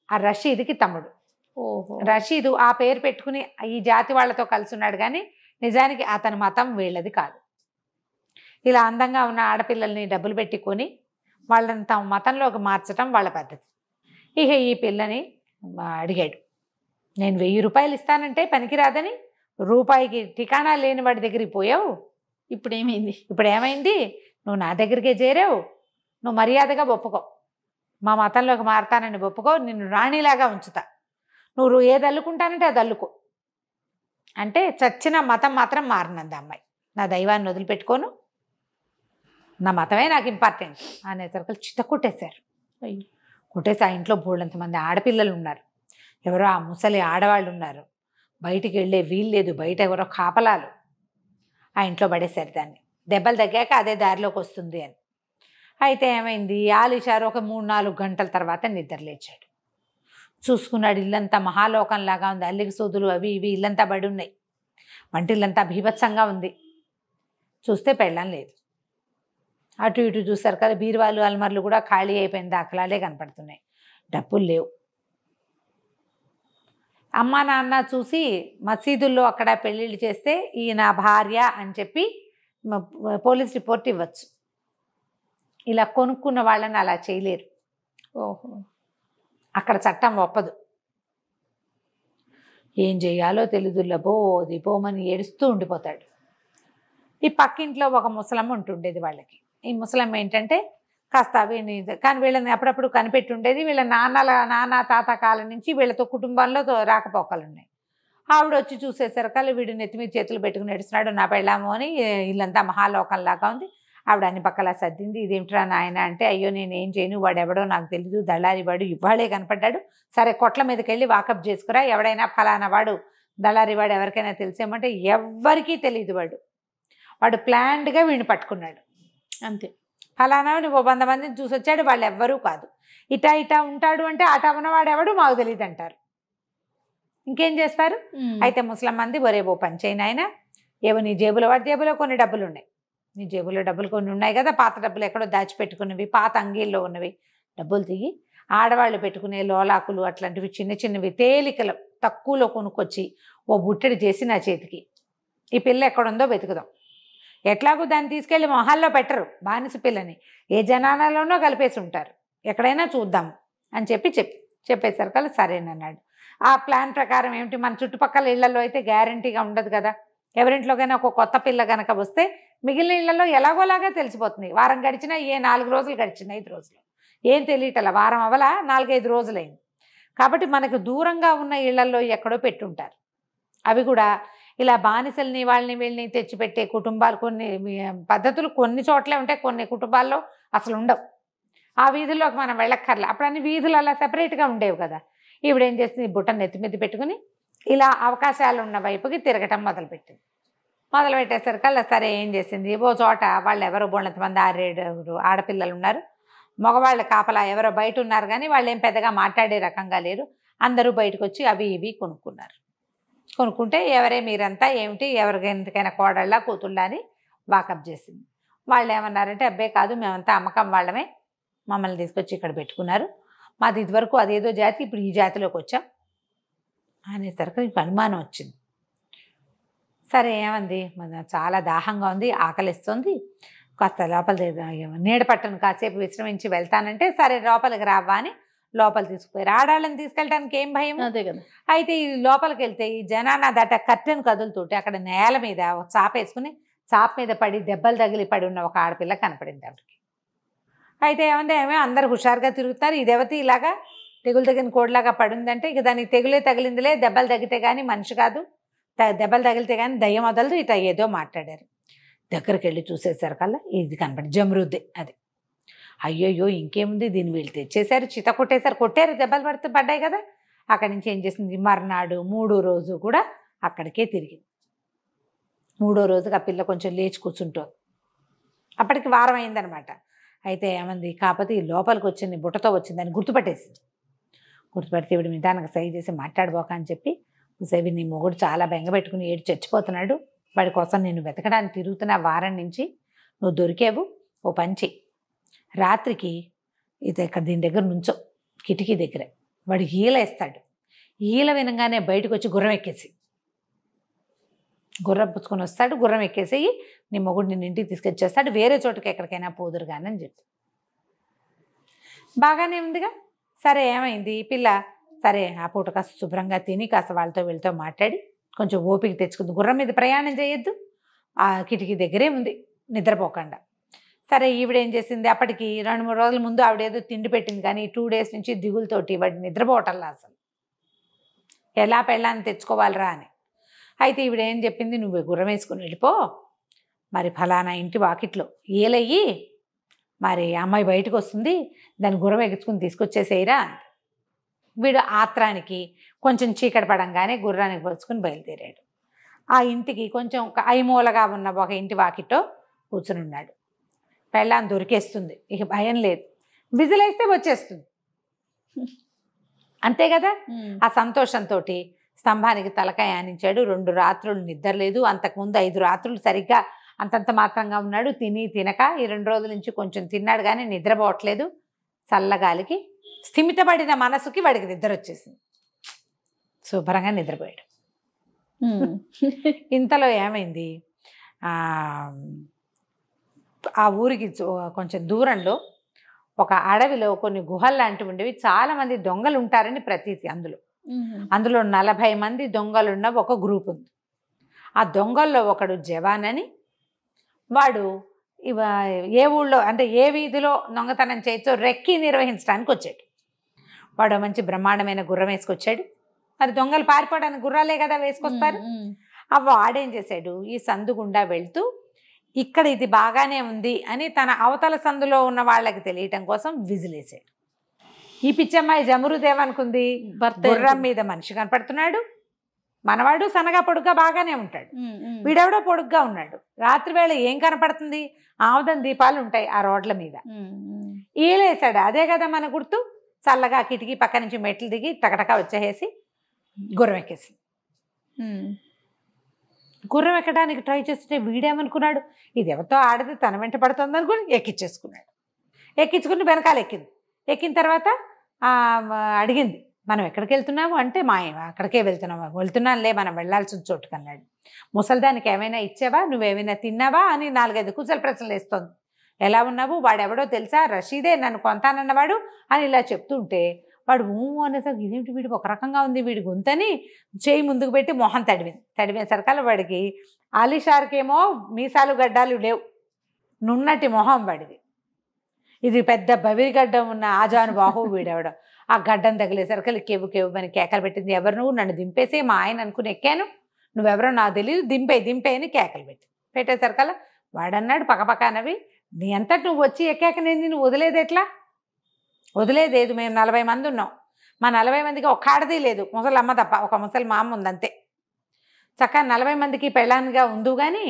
ఆ రషీద్కి తమ్ముడు. ఓహో. రషీదు ఆ పేరు పెట్టుకుని ఈ జాతి వాళ్ళతో కలిసి ఉన్నాడు, కానీ నిజానికి అతని మతం వీళ్ళది కాదు. ఇలా అందంగా ఉన్న ఆడపిల్లల్ని డబ్బులు పెట్టుకొని వాళ్ళని తమ మతంలోకి మార్చడం వాళ్ళ పద్ధతి. ఇక ఈ పిల్లని అడిగాడు, నేను 1000 రూపాయలు ఇస్తానంటే పనికిరాదని, రూపాయికి ఠికాణా లేని వాడి దగ్గరికి పోయావు, ఇప్పుడు ఏమైంది? నువ్వు నా దగ్గరికే చేరావు, నువ్వు మర్యాదగా ఒప్పుకో, మా మతంలోకి మారతానని ఒప్పుకో, నిన్ను రాణిలాగా ఉంచుతా, నువ్వు ఏది అల్లుకుంటానంటే అది అల్లుకో అంటే చచ్చిన మతం మాత్రం మారినంది అమ్మాయి. నా దైవాన్ని వదిలిపెట్టుకోను, నా మతమే నాకు ఇంపార్టెంట్ అనేసరికి చిత్త కొట్టేశారు. కొట్టేసి ఆ ఇంట్లో బోళ్ళంతమంది ఆడపిల్లలు ఉన్నారు, ఎవరో ఆ ముసలి ఆడవాళ్ళు ఉన్నారు, బయటికి వెళ్ళే వీల్లేదు, బయట ఎవరో కాపలాలు. ఆ ఇంట్లో పడేశారు దాన్ని. దెబ్బలు తగ్గాక అదే దారిలోకి వస్తుంది అని. అయితే ఏమైంది, ఆలీషారు ఒక 3-4 గంటల తర్వాత నిద్రలేచాడు. చూసుకున్నాడు, ఇల్లంతా మహాలోకంలాగా ఉంది, అల్లికి సూదులు అవి ఇవి ఇల్లంతా పడి ఉన్నాయి, వంటిల్లంతా బీభత్సంగా ఉంది. చూస్తే పెళ్ళం లేదు. అటు ఇటు చూసారు కదా, బీరువాలు అల్మర్లు కూడా ఖాళీ అయిపోయిన దాఖలాలే కనపడుతున్నాయి, డబ్బులు లేవు. అమ్మా నాన్న చూసి మసీదుల్లో అక్కడ పెళ్ళిళ్ళు చేస్తే ఈ నా భార్య అని చెప్పి పోలీస్ రిపోర్ట్ ఇవ్వచ్చు. ఇలా కొనుక్కున్న వాళ్ళని అలా చేయలేరు. ఓహో. అక్కడ చట్టం ఒప్పదు. ఏం చేయాలో తెలీదు, దిపోమని ఏడుస్తూ ఉండిపోతాడు. ఈ పక్కింట్లో ఒక ముసలమ్మ ఉంటుండేది వాళ్ళకి. ఈ ముసలమ్మ ఏంటంటే కాస్త కానీ వీళ్ళని అప్పుడప్పుడు కనిపెట్టి ఉండేది. వీళ్ళ నాన్న తాత కాలం నుంచి వీళ్ళతో కుటుంబంలో రాకపోకలు ఉన్నాయి. ఆవిడ వచ్చి చూసేసరికి వీడు నెత్తి మీద చేతులు పెట్టుకుని నడుస్తున్నాడు, నా పెళ్ళాము అని. ఇల్లంతా మహాలోకంలాగా ఉంది. ఆవిడ అన్ని పక్కలా సర్దింది. ఇదేమిట్రా నాయన అంటే, అయ్యో నేనేం చేయను, వాడు ఎవడో నాకు తెలీదు, దళారి వాడు ఇవాళే కనపడ్డాడు, సరే కొట్ల మీదకి వెళ్ళి వాకప్ చేసుకురా, ఎవడైనా ఫలానా వాడు దళారి వాడు ఎవరికైనా తెలిసేమంటే ఎవ్వరికీ తెలియదు. వాడు ప్లాన్డ్గా వీడిని పట్టుకున్నాడు అంతే. ఫలానా నువ్వు 100 మందిని చూసి వచ్చాడు, వాళ్ళు ఎవ్వరూ కాదు, ఇటా ఉంటాడు అంటే అట ఉన్నవాడు ఎవడు మాకు తెలియదు అంటారు. ఇంకేం చేస్తారు? అయితే ముసలం మంది ఒరే ఓ పని చేయను ఆయన, ఏవో నీ జేబులో, వాడి జేబులో కొన్ని డబ్బులు ఉన్నాయి, నీ జేబులో డబ్బులు కొన్ని ఉన్నాయి కదా, పాత డబ్బులు ఎక్కడో దాచిపెట్టుకున్నవి, పాత అంగీల్లో ఉన్నవి డబ్బులు తీగి ఆడవాళ్ళు పెట్టుకునే లోలాకులు అట్లాంటివి చిన్నవి తేలికలు తక్కువలో కొనుక్కొచ్చి ఓ బుట్టడి చేసి నా చేతికి, ఈ పిల్ల ఎక్కడుందో వెతుకుదాం, ఎట్లాగో దాన్ని తీసుకెళ్ళి మొహాల్లో పెట్టరు, బానిస పిల్లని ఏ జనాలలోనో కలిపేసి ఉంటారు, ఎక్కడైనా చూద్దాము అని చెప్పేసరికి సరేనన్నాడు. ఆ ప్లాన్ ప్రకారం ఏమిటి, మన చుట్టుపక్కల ఇళ్లలో అయితే గ్యారంటీగా ఉండదు కదా, ఎవరింట్లోకైనా ఒక కొత్త పిల్ల కనుక వస్తే మిగిలిన ఇళ్లలో ఎలాగోలాగా తెలిసిపోతుంది. వారం గడిచినా 4 రోజులు గడిచినా 5 రోజులు ఏం తెలియటల, వారం అవలా 4-5 రోజులైంది. కాబట్టి మనకు దూరంగా ఉన్న ఇళ్లలో ఎక్కడో పెట్టుంటారు. అవి కూడా ఇలా బానిసల్ని వాళ్ళని వీళ్ళని తెచ్చిపెట్టే కుటుంబాలు, కొన్ని పద్ధతులు కొన్ని చోట్లే ఉంటాయి, కొన్ని కుటుంబాల్లో అసలు ఉండవు. ఆ వీధుల్లోకి మనం వెళ్ళక్కర్లే. అప్పుడు అన్ని వీధులు అలా సెపరేట్గా ఉండేవి కదా. ఇప్పుడు ఏం చేస్తుంది, బుట్టను నెత్తిమీద పెట్టుకుని ఇలా అవకాశాలు ఉన్న వైపుకి తిరగటం మొదలుపెట్టేసరికి సరే ఏం చేసింది, ఓ చోట వాళ్ళు ఎవరో బోళ్ళంతమంది 6-7 ఆడపిల్లలు ఉన్నారు, మగవాళ్ళ కాపలా ఎవరో బయట ఉన్నారు, కానీ వాళ్ళు ఏం పెద్దగా మాట్లాడే రకంగా లేరు. అందరూ బయటకు వచ్చి అవి ఇవి కొనుక్కుంటే ఎవరే మీరంతా ఏమిటి, ఎవరికి ఎందుకైనా కోడళ్ళ కూతుళ్ళ అని వాకప్ చేసింది. వాళ్ళు ఏమన్నారంటే అబ్బే కాదు, మేమంతా అమ్మకం వాళ్ళమే, మమ్మల్ని తీసుకొచ్చి ఇక్కడ పెట్టుకున్నారు, మాది ఇదివరకు అదేదో జాతి, ఇప్పుడు ఈ జాతిలోకి వచ్చాం అనేసరికి నీకు అనుమానం వచ్చింది. సరే ఏమంది, చాలా దాహంగా ఉంది, ఆకలిస్తుంది, కాస్త లోపల నీడ పట్టను కాసేపు విశ్రమించి వెళ్తానంటే సరే లోపలికి రావా అని లోపల తీసుకుపోయారు. ఆడాళ్ళని తీసుకెళ్ళడానికి ఏం భయం. అదే కదా. అయితే ఈ లోపలికి వెళ్తే ఈ జనాన దట కర్టెన్ కదులుతుంటే అక్కడ నేల మీద ఒక చాప వేసుకుని చాప మీద పడి దెబ్బలు తగిలి పడి ఉన్న ఒక ఆడపిల్ల కనపడింది ఆవిడకి. అయితే ఏమంటే ఏమో అందరు హుషారుగా తిరుగుతారు, ఈ దేవత ఇలాగా తెగులు తగిన కోడిలాగా పడిందంటే ఇక దానికి తెగులే తగిలిందిలే, దెబ్బలు తగిలితే కానీ మనిషి కాదు, దెబ్బలు తగిలితే కానీ దయ్యం వదలదు, ఇట్లా ఏదో మాట్లాడారు. దగ్గరికి వెళ్ళి చూసేసరికల్లా ఇది కనపడి జమరుద్దే అది. అయ్యోయ్యో ఇంకేముంది, దీన్ని వీళ్ళు తెచ్చేశారు, చిత కొట్టేశారు, కొట్టారు, దెబ్బలు పడ్డాయి కదా. అక్కడి నుంచి ఏం చేసింది, మర్నాడు 3వ రోజు కూడా అక్కడికే తిరిగింది. 3వ రోజుకి ఆ పిల్ల కొంచెం లేచి కూర్చుంటుంది. అప్పటికి వారం అయిందనమాట. అయితే ఏమంది, కాకపోతే ఈ లోపలికి వచ్చింది బుట్టతో వచ్చిందని గుర్తుపట్టేసింది. గుర్తుపడితే ఇవిడ నిదానంగా సై చేసి మాట్లాడబోక అని చెప్పి, సేవి నీ మొగుడు చాలా బెంగ పెట్టుకుని ఏడు చచ్చిపోతున్నాడు, వాడి కోసం నేను వెతకడానికి తిరుగుతున్న వారం నుంచి, నువ్వు దొరికావు, ఓ పంచి రాత్రికి ఇది ఇక్కడ దీని దగ్గర నుంచో కిటికీ దగ్గర, వాడు ఈల వేస్తాడు, ఈల వినగానే బయటకు వచ్చి గుర్రం ఎక్కేసి గుర్రం పుచ్చుకొని వస్తాడు, గుర్రం ఎక్కేసి నీ మొగుడు నిన్ను ఇంటికి తీసుకొచ్చేస్తాడు, వేరే చోటుకి ఎక్కడికైనా పోదురు కానీ అని చెప్పి. బాగానే ఉందిగా. సరే ఏమైంది పిల్ల, సరే ఆ పూట కాస్త శుభ్రంగా తిని కాస్త వాళ్ళతో వీళ్ళతో మాట్లాడి కొంచెం ఓపిక తెచ్చుకుంది. గుర్రం మీద ప్రయాణం చేయొద్దు, ఆ కిటికీ దగ్గరే ఉంది నిద్రపోకుండా. సరే ఈవిడేం చేసింది, అప్పటికి 2-3 రోజుల ముందు ఆవిడేదో తిండి పెట్టింది, కానీ 2 డేస్ నుంచి దిగులతోటి వాడు నిద్రపోవటంలా అసలు, ఎలా పెళ్ళాన్ని తెచ్చుకోవాలరా అని. అయితే ఈవిడేం చెప్పింది, నువ్వు గుర్రం వేసుకుని వెళ్ళిపో, మరి ఫలానా ఇంటి వాకిట్లో ఏలయ్యి మరి అమ్మాయి బయటకు వస్తుంది, దాన్ని గుర్రం ఎక్కించుకుని తీసుకొచ్చేసేయరా. వీడు ఆత్రానికి కొంచెం చీకటి పడంగానే గుర్రానికి పరుచుకుని బయలుదేరాడు. ఆ ఇంటికి కొంచెం ఐమూలగా ఉన్న ఒక ఇంటి వాకిట్లో కూర్చుని ఉన్నాడు. పెళ్ళాన్ని దొరికేస్తుంది, ఇక భయం లేదు, విజిలేస్తే వచ్చేస్తుంది అంతే కదా. ఆ సంతోషంతో స్తంభానికి తలకాయ ఆనించాడు. 2 రాత్రులు నిద్ర లేదు, అంతకుముందు 5 రాత్రులు సరిగ్గా అంతంత మాత్రంగా ఉన్నాడు, తినక. ఈ 2 రోజుల నుంచి కొంచెం తిన్నాడు కానీ నిద్రపోవట్లేదు. చల్లగాలికి స్థిమితపడిన మనసుకి వాడికి నిద్ర వచ్చేసింది, శుభ్రంగా నిద్రపోయాడు. ఇంతలో ఏమైంది, ఆ ఊరికి కొంచెం దూరంలో ఒక అడవిలో కొన్ని గుహలు లాంటివి ఉండేవి, చాలామంది దొంగలు ఉంటారని ప్రతీతి. అందులో 40 మంది దొంగలున్న ఒక గ్రూప్ ఉంది. ఆ దొంగల్లో ఒకడు జవాన్ అని, వాడు ఏ ఊళ్ళో అంటే ఏ వీధిలో దొంగతనం చేయొచ్చో రెక్కి నిర్వహించడానికి వచ్చాడు. వాడు మంచి బ్రహ్మాండమైన గుర్రం వేసుకొచ్చాడు. మరి దొంగలు పారిపోవడానికి గుర్రాలే కదా వేసుకొస్తారు. వాడేం చేశాడు, ఈ సందు గుండా వెళ్తూ ఇక్కడ ఇది బాగానే ఉంది అని తన అవతల సందులో ఉన్న వాళ్ళకి తెలియటం కోసం విజిలేసాడు. ఈ పిచ్చమ్మాయి జమరుదేవ్ అనుకుంది, గుర్రం మీద మనిషి కనపడుతున్నాడు, మనవాడు సన్నగా పొడుగ్గా బాగానే ఉంటాడు, వీడెవడో పొడుగ్గా ఉన్నాడు. రాత్రి వేళ ఏం కనపడుతుంది, ఆముదం దీపాలు ఉంటాయి ఆ రోడ్ల మీద. ఈలేసాడు, అదే కదా మన గుర్తు. చల్లగా కిటికీ పక్క నుంచి మెట్లు దిగి టకటకా వచ్చేసి గుర్రం ఎక్కేసి, గుర్రం ఎక్కడానికి ట్రై చేస్తుంటే వీడేమనుకున్నాడు, ఇది ఎవరితో ఆడది తన వెంట పడుతుంది అనుకుని ఎక్కించేసుకున్నాడు. ఎక్కించుకుని వెనకాల ఎక్కిన తర్వాత అడిగింది, మనం ఎక్కడికి వెళ్తున్నాము అంటే, అక్కడికే వెళ్తున్నానులే, మనం వెళ్ళాల్సిన చోటుకు అన్నాడు. ముసలిదానికి ఏమైనా ఇచ్చావా, నువ్వేమైనా తిన్నావా అని 4-5 కుశల ప్రశ్నలు వేస్తోంది. ఎలా ఉన్నావు, వాడెవడో తెలుసా, రషీదే నన్ను కొంతానన్నవాడు అని ఇలా చెప్తుంటే వాడు అనేసరికి ఇదేంటి వీడు ఒక రకంగా ఉంది, వీడి గొంతని చేయి ముందుకు పెట్టి మొహం తడివిన సరకాల వాడికి ఆలిషార్కేమో మీసాలు గడ్డాలు లేవు, నున్నటి మొహం వాడిది. ఇది పెద్ద బవిరిగడ్డం ఉన్న ఆజాను బాహు వీడెవడో. ఆ గడ్డం తగిలేసరికి కేవు అని కేకలు పెట్టింది. ఎవరు నువ్వు, నన్ను దింపేసి మా ఆయన అనుకుని ఎక్కాను, నువ్వెవరో నాకు తెలియదు, దింపే అని కేకలు పెట్టేసరికల్లా వాడన్నాడు పక్కనవి, నీ అంతటి నువ్వు వచ్చి ఎక్కాక నేను నిన్ను వదిలేది ఎట్లా, వదిలేదేదు, మేము 40 మంది ఉన్నాం, మా 40 మందికి ఒక్క ఆడది లేదు, ముసలమ్మ తప్ప, ఒక ముసలి మా అమ్మ ఉంది అంతే. చక్కగా 40 మందికి పెళ్ళానిగా ఉండు కానీ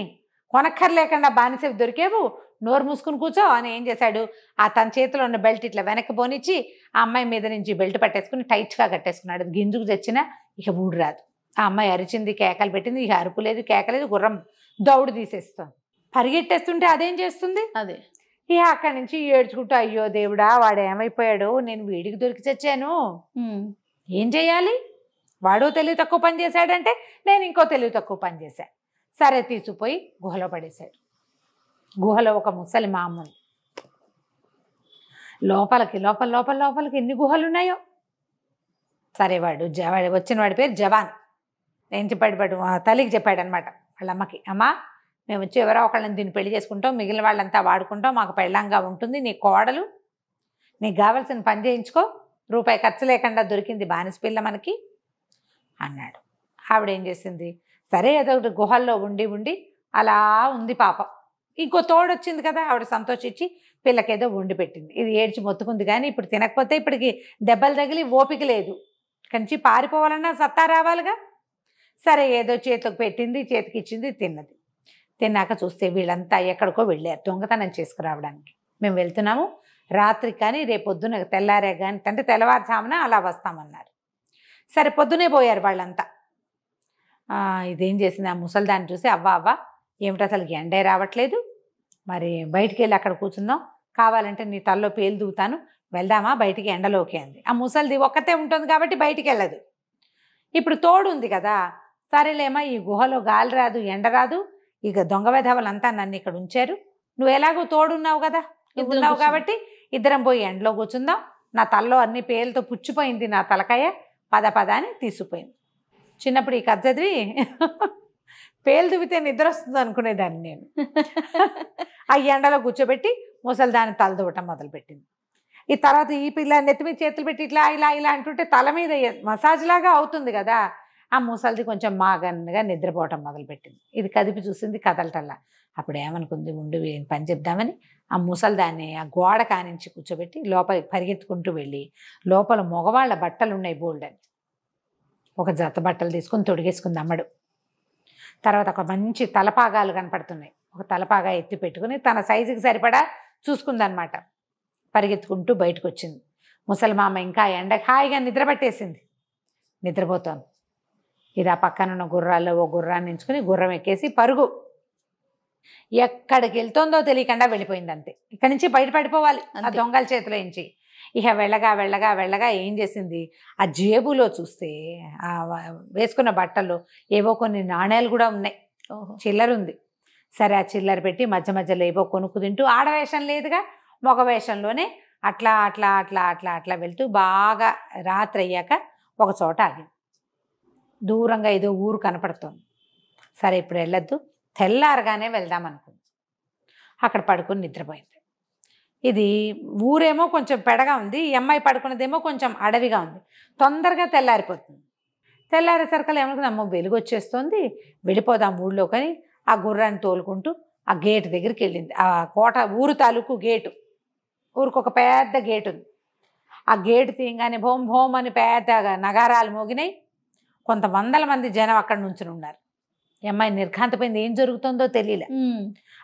కొనక్కర్లేకుండా బానిసవి దొరికేవు, నోరు మూసుకుని కూర్చో అని ఏం చేశాడు, తన చేతిలో ఉన్న బెల్ట్ ఇట్లా వెనక్కి పోనిచ్చి ఆ అమ్మాయి మీద నుంచి బెల్ట్ పట్టేసుకుని టైట్గా కట్టేసుకున్నాడు. గింజుకు తెచ్చినా ఇక ఊడు రాదు. ఆ అమ్మాయి అరిచింది, కేకలు పెట్టింది, ఇక అరుపు లేదు కేకలేదు, గుర్రం దౌడు తీసేస్తాం. పరిగెట్టేస్తుంటే అదేం చేస్తుంది? అదే ఇక అక్కడి నుంచి ఏడ్చుకుంటూ అయ్యో దేవుడా వాడు ఏమైపోయాడు, నేను వీడికి దొరికి చచ్చాను, ఏం చేయాలి? వాడు తెలివి తక్కువ పని చేశాడంటే నేను ఇంకో తెలివి తక్కువ పని చేశాను. సరే తీసుకుపోయి గుహలో పడేశాడు. గుహలో ఒక ముసలి మా అమ్మ ఉంది. లోపలికి ఎన్ని గుహలు ఉన్నాయో. సరే వాడు వచ్చిన వాడి పేరు జవాన్. ఏం చెప్పాడు తల్లికి చెప్పాడనమాట వాళ్ళ అమ్మకి, అమ్మ మేము వచ్చి ఎవరో ఒకళ్ళని దీన్ని పెళ్లి చేసుకుంటాం, మిగిలిన వాళ్ళంతా వాడుకుంటాం, మాకు పెళ్ళంగా ఉంటుంది, నీ కోడలు, నీకు కావాల్సిన పని చేయించుకో, రూపాయి ఖర్చు లేకుండా దొరికింది బానిస పిల్ల మనకి అన్నాడు. ఆవిడేం చేసింది, సరే ఏదో ఒకటి గుహల్లో ఉండి అలా ఉంది పాపం. ఇంకో తోడొచ్చింది కదా, ఆవిడ సంతోషించి పిల్లకేదో వండి పెట్టింది. ఇది ఏడ్చి మొత్తుకుంది, కానీ ఇప్పుడు తినకపోతే ఇప్పటికి దెబ్బలు తగిలి ఓపిక లేదు, కంచి పారిపోవాలన్నా సత్తా రావాలిగా. సరే ఏదో చేతికి పెట్టింది, చేతికి ఇచ్చింది, తిన్నది. తిన్నాక చూస్తే వీళ్ళంతా ఎక్కడికో వెళ్ళారు దొంగతనం చేసుకురావడానికి. మేము వెళ్తున్నాము, రాత్రి కానీ రేపొద్దున తెల్లారే కానీ అంటే తెల్లవారుజామున అలా వస్తామన్నారు. సరే పొద్దునే పోయారు వాళ్ళంతా. ఇదేం చేసింది, ఆ ముసలిదాన్ని చూసి అవ్వ ఏమిటి అసలు ఎండే రావట్లేదు, మరి బయటికి వెళ్ళి అక్కడ కూర్చుందాం, కావాలంటే నీ తల్లో పేలు దూతాను, వెళ్దామా బయటికి ఎండలోకి అంది. ఆ ముసలిది ఒక్కతే ఉంటుంది కాబట్టి బయటికి వెళ్ళదు. ఇప్పుడు తోడు ఉంది కదా, సరేలేమా ఈ గుహలో గాలి రాదు ఎండ రాదు, ఇక దొంగ వెధవలంతా నన్ను ఇక్కడ ఉంచారు, నువ్వు ఎలాగో తోడున్నావు కదా, నువ్వు ఉన్నావు కాబట్టి ఇద్దరం పోయి ఎండలో కూర్చుందాం, నా తల్లో అన్ని పేర్లతో పుచ్చిపోయింది నా తలకాయ, పద అని తీసుకుపోయింది. చిన్నప్పుడు ఈ కథ చదివి పేలు దువ్వితే నిద్ర వస్తుంది అనుకునేదాన్ని నేను. ఆ ఎండలో కూర్చోబెట్టి ముసలి దాన్ని తల దువ్వటం మొదలుపెట్టింది. ఈ తర్వాత ఈ పిల్ల నెత్తి మీద చేతులు పెట్టి ఇలా అంటుంటే తల మీద మసాజ్ లాగా అవుతుంది కదా, ఆ ముసలిది కొంచెం మాగన్నగా నిద్రపోవటం మొదలుపెట్టింది. ఇది కదిపి చూసింది, కదలటల్లా. అప్పుడు ఏమనుకుంది, ఉండి పని చెప్దామని ఆ ముసలి దాన్ని ఆ గోడ కానించి కూర్చోబెట్టి లోపలికి పరిగెత్తుకుంటూ వెళ్ళి లోపల మగవాళ్ళ బట్టలు ఉన్నాయి బోల్డని, ఒక జత బట్టలు తీసుకుని తొడిగేసుకుంది అమ్మడు. తర్వాత ఒక మంచి తలపాగాలు కనపడుతున్నాయి, ఒక తలపాగా ఎత్తి పెట్టుకుని తన సైజుకి సరిపడా చూసుకుందనమాట. పరిగెత్తుకుంటూ బయటకు వచ్చింది. ముసలి మామ ఇంకా ఎండకి హాయిగా నిద్ర పట్టేసింది, నిద్రపోతోంది. ఇది ఆ పక్కనున్న గుర్రాల్లో ఓ గుర్రాన్ని ఎంచుకుని గుర్రం ఎక్కేసి పరుగు, ఎక్కడికి వెళ్తుందో తెలియకుండా వెళ్ళిపోయింది. అంతే, ఇక్కడి నుంచి బయటపడిపోవాలి ఆ దొంగల చేతిలో నుంచి. ఇక వెళ్ళగా ఏం చేసింది, ఆ జేబులో చూస్తే ఆ వేసుకున్న బట్టల్లో ఏవో కొన్ని నాణేలు కూడా ఉన్నాయి, చిల్లర ఉంది. సరే ఆ చిల్లర పెట్టి మధ్యలో ఏవో కొనుక్కు తింటూ, ఆడవేషం లేదుగా మగ వేషంలోనే అట్లా వెళ్తూ బాగా రాత్రి అయ్యాక ఒక చోట ఆగింది. దూరంగా ఏదో ఊరు కనపడుతోంది. సరే ఇప్పుడు వెళ్ళొద్దు, తెల్లారగానే వెళ్దాం అనుకుంది. అక్కడ పడుకొని నిద్రపోయింది. ఇది ఊరేమో కొంచెం పెడగా ఉంది, ఈ అమ్మాయి పడుకున్నదేమో కొంచెం అడవిగా ఉంది. తొందరగా తెల్లారిపోతుంది. తెల్లారేసరికల్లా ఏమనుకుంది, అమ్మో వెలుగు వచ్చేస్తుంది, వెళ్ళిపోదాం ఊళ్ళో. కానీ ఆ గుర్రాన్ని తోలుకుంటూ ఆ గేటు దగ్గరికి వెళ్ళింది. ఆ కోట ఊరు తాలూకు గేటు, ఊరికి ఒక పెద్ద గేటు ఉంది. ఆ గేటు తీయగానే భోం అని పెద్దగా నగారాలు మోగినాయి. కొంత వందల మంది జనం అక్కడ నుంచి ఉన్నారు. ఈ అమ్మాయి నిర్ఘాంతపోయింది, ఏం జరుగుతుందో తెలియలే.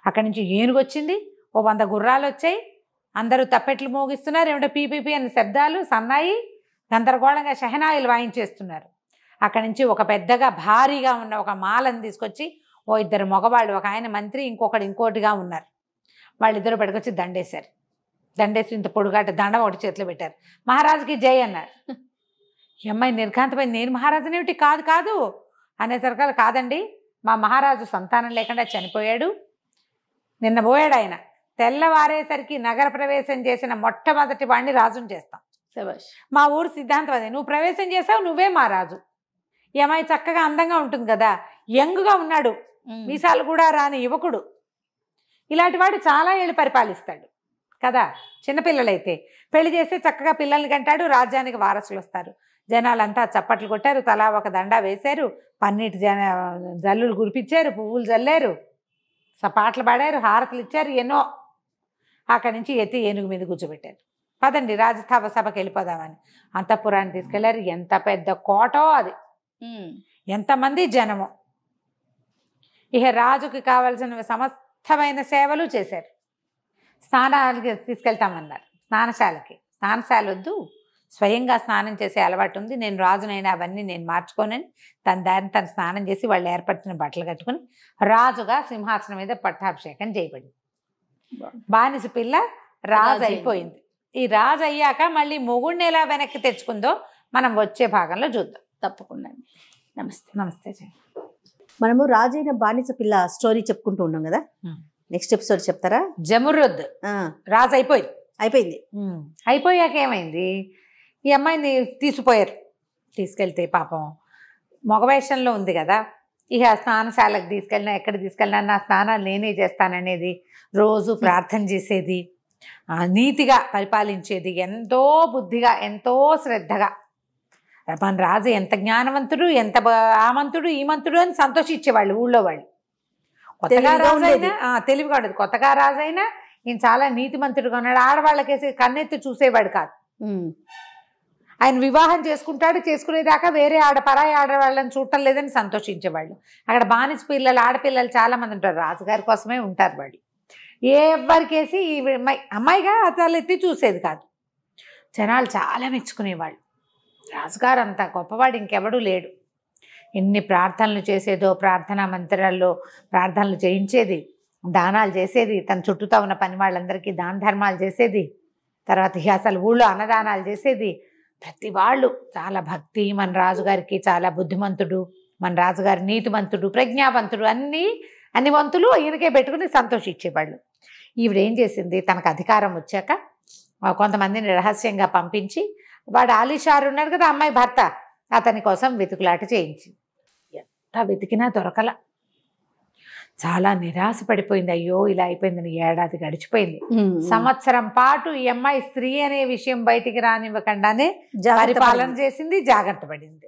అక్కడి నుంచి ఏనుగు వచ్చింది, ఓ 100 గుర్రాలు వచ్చాయి, అందరూ తప్పెట్లు మోగిస్తున్నారు, ఏమిటో పీపీపీ అని శబ్దాలు, సన్నాయి, గందరగోళంగా షహనాయిలు వాయించేస్తున్నారు. అక్కడి నుంచి ఒక పెద్దగా భారీగా ఉన్న ఒక మాలను తీసుకొచ్చి ఓ 2 మగవాళ్ళు, ఒక ఆయన మంత్రి, ఇంకోటిగా ఉన్నారు. వాళ్ళిద్దరూ పట్టుకొచ్చి దండేసి ఇంత పొడుగాట దండం ఒకటి చేతిలో పెట్టారు. మహారాజుకి జై అన్నారు. ఈ అమ్మాయి నిర్ఘాంతపోయింది, నేను మహారాజునేమిటి, కాదు అనేసరికి, కాదండి మా మహారాజు సంతానం లేకుండా చనిపోయాడు, నిన్న పోయాడు ఆయన, తెల్లవారేసరికి నగర ప్రవేశం చేసిన మొట్టమొదటి వాడిని రాజుని చేస్తాం, మా ఊరు సిద్ధాంతం అదే, నువ్వు ప్రవేశం చేసావు, నువ్వే మా రాజు. ఈ అమ్మాయి చక్కగా అందంగా ఉంటుంది కదా, యంగ్గా ఉన్నాడు, మీసాలు కూడా రాని యువకుడు, ఇలాంటి వాడు చాలా ఏళ్ళు పరిపాలిస్తాడు కదా. చిన్నపిల్లలైతే పెళ్లి చేస్తే చక్కగా పిల్లల్ని కంటాడు, రాజ్యానికి వారసులు వస్తారు. జనాలంతా చప్పట్లు కొట్టారు, తలా ఒక దండా వేశారు, పన్నీటి జల్లులు కురిపించారు, పువ్వులు జల్లారు, పాటలు పాడారు, హారతులు ఇచ్చారు, ఎన్నో. అక్కడి నుంచి ఎత్తి ఏనుగు మీద కూర్చోబెట్టారు. పదండి రాజస్థాప సభకి వెళ్ళిపోదామని అంతఃపురాన్ని తీసుకెళ్లారు. ఎంత పెద్ద కోటో అది, ఎంతమంది జనమో. ఇక రాజుకి కావలసిన సమస్తమైన సేవలు చేశారు. స్నానాలకి తీసుకెళ్తామన్నారు, స్నానశాల వద్దు, స్వయంగా స్నానం చేసే అలవాటు ఉంది, నేను రాజునైనా అవన్నీ నేను మార్చుకోనని తన దారిని తను స్నానం చేసి వాళ్ళు ఏర్పరిచిన బట్టలు కట్టుకుని రాజుగా సింహాసనం మీద పట్టాభిషేకం చేయబడింది. బానిస పిల్ల రాజు అయిపోయింది. ఈ రాజు అయ్యాక మళ్ళీ మొగుడిని ఎలా వెనక్కి తెచ్చుకుందో మనం వచ్చే భాగంలో చూద్దాం. తప్పకుండా. నమస్తే. నమస్తే. మనము రాజైన బానిస పిల్ల స్టోరీ చెప్పుకుంటూ ఉన్నాం కదా, నెక్స్ట్ ఎపిసోడ్ చెప్తారా? జమురుద్ రాజు అయిపోయింది. అయిపోయాక ఏమైంది, ఈ అమ్మాయిని తీసుకుపోయారు. తీసుకెళ్తే పాపం మగవేషంలో ఉంది కదా, ఇక స్నానశాలకు తీసుకెళ్ళినా ఎక్కడ తీసుకెళ్ళినా నా స్నానాలు నేనే చేస్తాననేది, రోజు ప్రార్థన చేసేది, నీతిగా పరిపాలించేది, ఎంతో బుద్ధిగా ఎంతో శ్రద్ధగా. మన రాజు ఎంత జ్ఞానవంతుడు, ఎంత ఆమంతుడు ఈమంతుడు అని సంతోషించేవాళ్ళు ఊళ్ళో వాళ్ళు. కొత్తగా రాజైనా తెలివిగా ఉండదు. కొత్తగా రాజైనా ఈయన చాలా నీతిమంతుడుగా ఉన్నాడు. ఆడవాళ్ళకేసి కన్నెత్తి చూసేవాడు కాదు. ఆయన వివాహం చేసుకుంటాడు, చేసుకునేదాకా వేరే పరాయి ఆడవాళ్ళని చూడటం లేదని సంతోషించేవాళ్ళు. అక్కడ బానిస పిల్లలు ఆడపిల్లలు చాలా మంది ఉంటారు, రాజుగారి కోసమే ఉంటారు వాళ్ళు. ఎవరికేసి ఈ అమ్మాయిగా అతలు ఎత్తి చూసేది కాదు. జనాలు చాలా మెచ్చుకునేవాళ్ళు. రాజుగారు అంత గొప్పవాడు ఇంకెవడూ లేడు. ఎన్ని ప్రార్థనలు చేసేదో, ప్రార్థనా మందిరాల్లో ప్రార్థనలు చేయించేది, దానాలు చేసేది, తన చుట్టూతో ఉన్న పని వాళ్ళందరికీ దాన ధర్మాలు చేసేది, తర్వాత అసలు ఊళ్ళో అన్నదానాలు చేసేది. ప్రతి వాళ్ళు చాలా భక్తి. మన రాజుగారికి చాలా బుద్ధిమంతుడు, మన రాజుగారి నీతిమంతుడు, ప్రజ్ఞావంతుడు, అన్ని వంతులు ఈయనకే పెట్టుకుని సంతోషించేవాళ్ళు. ఈవిడేం చేసింది, తనకు అధికారం వచ్చాక కొంతమందిని రహస్యంగా పంపించి, వాడు ఆలీషారు ఉన్నాడు కదా అమ్మాయి భర్త, అతని కోసం వెతుకులాట చేయించింది. ఎంత వెతికినా దొరకల. చాలా నిరాశ పడిపోయింది. అయ్యో ఇలా అయిపోయిందని. ఏడాది గడిచిపోయింది. సంవత్సరం పాటు ఈ అమ్మాయి స్త్రీ అనే విషయం బయటికి రానివ్వకుండానే పరిపాలన చేసింది, జాగ్రత్త పడింది.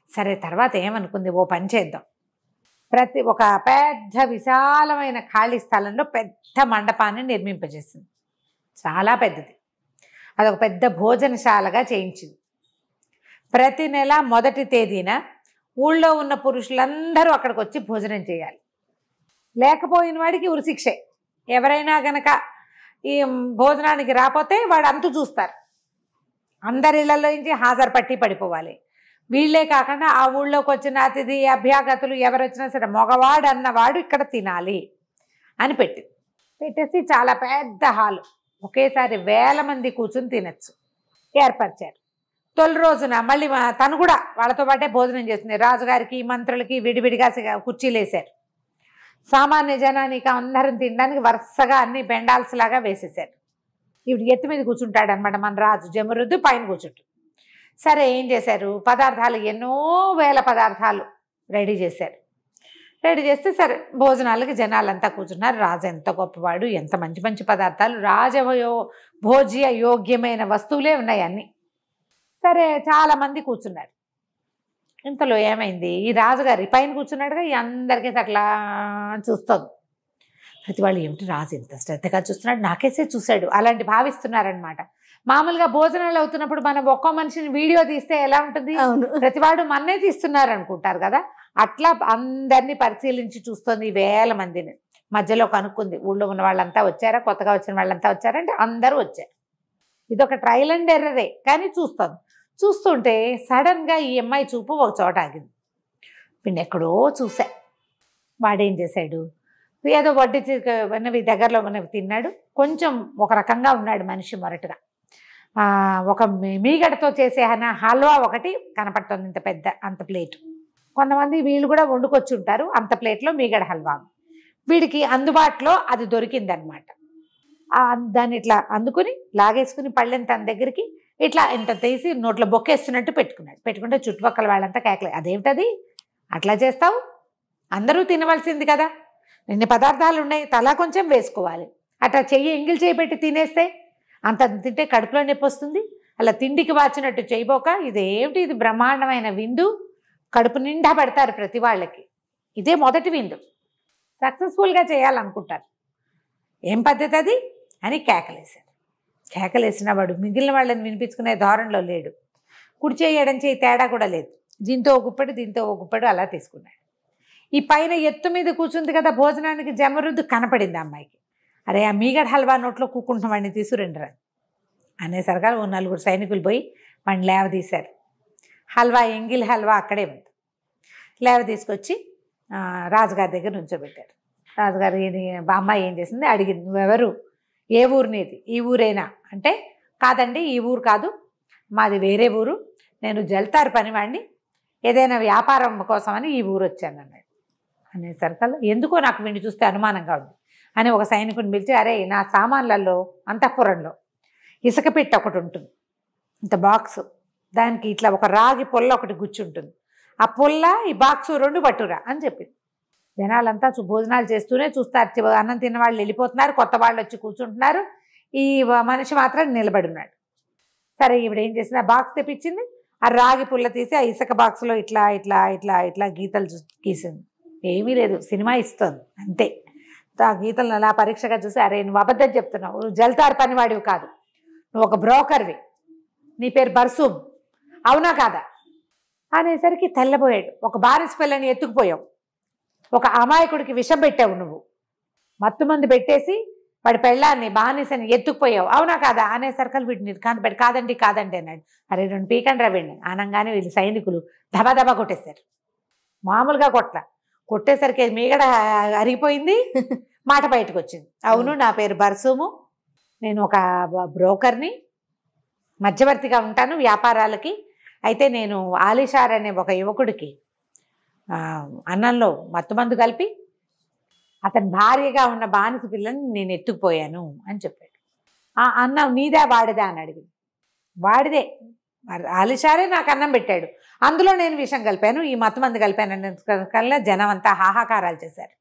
సరే, తర్వాత ఏమనుకుంది, ఓ పని చేద్దాం, ఒక పెద్ద విశాలమైన ఖాళీ స్థలంలో పెద్ద మండపాన్ని నిర్మింపజేసింది. చాలా పెద్దది. అదొక పెద్ద భోజనశాలగా చేయించింది. ప్రతి నెల మొదటి తేదీన ఊళ్ళో ఉన్న పురుషులందరూ అక్కడికి వచ్చి భోజనం చేయాలి. లేకపోయిన వాడికి ఉరిశిక్షే. ఎవరైనా గనక ఈ భోజనానికి రాకపోతే వాడు అంతు చూస్తారు. అందరి ఇళ్లలో నుంచి హాజరు పట్టి పడిపోవాలి. వీళ్ళే కాకుండా ఆ ఊళ్ళోకి వచ్చిన అతిథి అభ్యాగతులు ఎవరు వచ్చినా సరే మగవాడు అన్నవాడు ఇక్కడ తినాలి అని పెట్టేసి చాలా పెద్ద హాలు, ఒకేసారి 1000 మంది కూర్చుని తినచ్చు ఏర్పరిచారు. తొలి రోజున మళ్ళీ తను కూడా వాళ్ళతో పాటే భోజనం చేస్తుంది. రాజుగారికి మంత్రులకి విడివిడిగా కుర్చీలు వేశారు. సామాన్య జనానికి అందరం తినడానికి వరుసగా అన్ని బెండాల్స్ లాగా వేసేసారు. ఇప్పుడు ఎత్తు మీద కూర్చుంటాడు అనమాట మన రాజు. జమురుద్దు పైన కూర్చుంటాడు. సరే, ఏం చేశారు, పదార్థాలు ఎన్నో వేల పదార్థాలు రెడీ చేశారు. రెడీ చేస్తే సరే భోజనాలకి జనాలంతా కూర్చున్నారు. రాజు ఎంత గొప్పవాడు, ఎంత మంచి మంచి పదార్థాలు, భోజ్య యోగ్యమైన వస్తువులే ఉన్నాయి అన్నీ. సరే, చాలామంది కూర్చున్నారు. ఇంతలో ఏమైంది, ఈ రాజుగారి పైన కూర్చున్నాడుగా, ఈ అందరికీ అట్లా చూస్తుంది. ప్రతి వాళ్ళు ఏమిటి రాజు ఎంత శ్రద్ధగా చూస్తున్నాడు, నాకేసే చూశాడు అలాంటి భావిస్తున్నారనమాట. మామూలుగా భోజనాలు అవుతున్నప్పుడు మనం ఒక్కో మనిషిని వీడియో తీస్తే ఎలా ఉంటుంది, ప్రతివాడు మన్నే తీస్తున్నారు అనుకుంటారు కదా. అట్లా అందరినీ పరిశీలించి చూస్తుంది 1000 మందిని. మధ్యలో కనుక్కుంది, ఊళ్ళో ఉన్న వాళ్ళంతా వచ్చారా, కొత్తగా వచ్చిన వాళ్ళంతా వచ్చారంటే అందరూ వచ్చారు. ఇదొక ట్రయల్ అండ్ ఎర్రరే కానీ చూస్తుంది. చూస్తుంటే సడన్గా ఈ అమ్మాయి చూపు ఒక చోట ఆగింది. పిన్ ఎక్కడో చూసా. వాడేం చేశాడు, ఏదో వడ్డీ దగ్గరలో ఉన్నవి తిన్నాడు. కొంచెం ఒక రకంగా ఉన్నాడు మనిషి మొరటుగా. ఒక మీగడతో చేసే హల్వా ఒకటి కనపడుతుంది, ఇంత పెద్ద అంత ప్లేటు. కొంతమంది వీళ్ళు కూడా వండుకొచ్చి ఉంటారు, అంత ప్లేట్లో మీగడ హల్వా. వీడికి అందుబాటులో అది దొరికిందనమాట. దాన్ని ఇట్లా అందుకుని లాగేసుకుని పళ్ళని తన దగ్గరికి ఇట్లా ఇంత తీసి నోట్లో బొక్కేస్తున్నట్టు పెట్టుకుంటే చుట్టుపక్కల వాళ్ళంతా కేకలేదు. అదేమిటది అట్లా చేస్తావు, అందరూ తినవలసింది కదా, ఇన్ని పదార్థాలు ఉన్నాయి, తలా కొంచెం వేసుకోవాలి. అట్లా ఎంగిల్ చేయి పెట్టి తినేస్తే అంత తింటే కడుపులో నొప్పి వస్తుంది. అలా తిండికి వాచినట్టు చేయబోక, ఇదేమిటి, ఇది బ్రహ్మాండమైన విందు, కడుపు నిండా పెడతారు ప్రతి వాళ్ళకి, ఇదే మొదటి విందు, సక్సెస్ఫుల్గా చేయాలనుకుంటారు, ఏం పద్ధతి అది అని కేకలేశారు. కేకలేసిన వాడు మిగిలిన వాళ్ళని వినిపించుకునే ధోరణిలో లేడు. కుడి చేయి ఎడం చేయి తేడా కూడా లేదు. దీంతో ఒక గుప్పెడు దీంతో ఒక గుప్పెడు అలా తీసుకున్నాడు. ఈ పైన ఎత్తు మీద కూర్చుంది కదా భోజనానికి జమరుద్దు, కనపడింది అమ్మాయికి. అరే, ఆ మీగడ హల్వా నోట్లో కూకుంటున్న వాడిని తీసుకురండిరా అనేసరిగా ఓ 4 సైనికులు పోయి వాడిని లేవదీశారు. హల్వా, ఎంగిల్ హల్వా అక్కడే ఉంది. లేవదీసుకొచ్చి రాజుగారి దగ్గర నుంచోబెట్టారు. రాజుగారు అమ్మాయి ఏం చేసింది అడిగింది, నువ్వెవరు, ఏ ఊరు నీది, ఈ ఊరేనా అంటే, కాదండి ఈ ఊరు కాదు, మాది వేరే ఊరు, నేను జల్తారు పనివాడిని, ఏదైనా వ్యాపారం కోసమని ఈ ఊరు వచ్చాను అన్నాడు. అనేసరికల్లా ఎందుకో నాకు వీడిని చూస్తే అనుమానంగా ఉంది అని ఒక సైనికుని పిలిచి, అరే నా సామాన్లలో అంతఃపురంలో ఇసుక పెట్టి ఒకటి ఉంటుంది, ఇంత బాక్సు, దానికి ఇట్లా ఒక రాగి పొల్ల ఒకటి గుచ్చుంటుంది, ఆ పొల్ల ఈ బాక్సు 2 పట్టురా అని చెప్పింది. జనాలంతా భోజనాలు చేస్తూనే చూస్తారు, అన్నం తిన్న వాళ్ళు వెళ్ళిపోతున్నారు, కొత్త వాళ్ళు వచ్చి కూర్చుంటున్నారు, ఈ మనిషి మాత్రం నిలబడి ఉన్నాడు. సరే ఈవిడ ఏం చేసింది, ఆ బాక్స్ తెప్పించింది, ఆ రాగి పుల్ల తీసి ఆ ఇసుక బాక్స్లో ఇట్లా ఇట్లా ఇట్లా ఇట్లా గీతలు గీసింది. ఏమీ లేదు, సినిమా ఇస్తుంది అంతే. ఆ గీతలను అలా పరీక్షగా చూసి, అరే నువ్వు అబద్ధం చెప్తున్నావు, నువ్వు జల్తారు పనివాడివి కాదు, నువ్వు ఒక బ్రోకర్వి, నీ పేరు బర్సూమ్, అవునా కాదా అనేసరికి తెల్లబోయాడు. ఒక బానిస పిల్లని ఎత్తుకుపోయావు, ఒక అమాయకుడికి విషం పెట్టావు, నువ్వు మత్తుమంది పెట్టేసి వాడి పెళ్ళాన్ని బానిసని ఎత్తుకుపోయావు, అవునా కాదా అనేసరికి వీటిని కాంతపెట్టి కాదండి కాదండి అన్నాడు. అరే 2 పీకండి రా వీడిని అనగానే వీళ్ళు సైనికులు దబా కొట్టేశారు. మామూలుగా కొట్టేసరికి మీగడ అరిగిపోయింది, మాట బయటకు వచ్చింది. అవును నా పేరు బర్సూము, నేను ఒక బ్రోకర్ని, మధ్యవర్తిగా ఉంటాను వ్యాపారాలకి. అయితే నేను ఆలిషార్ అనే ఒక యువకుడికి అన్నంలో మత్తుమందు కలిపి అతని భార్యగా ఉన్న బానిస పిల్లని నేను ఎత్తుకుపోయాను అని చెప్పాడు. ఆ అన్నం నీదా వాడిదా అని అడిగింది. వాడిదే, ఆలిషారే నాకు అన్నం పెట్టాడు, అందులో నేను విషం కలిపాను, ఈ మత్తుమందు కలిపాను కల్లా జనం అంతా హాహాకారాలు చేశారు.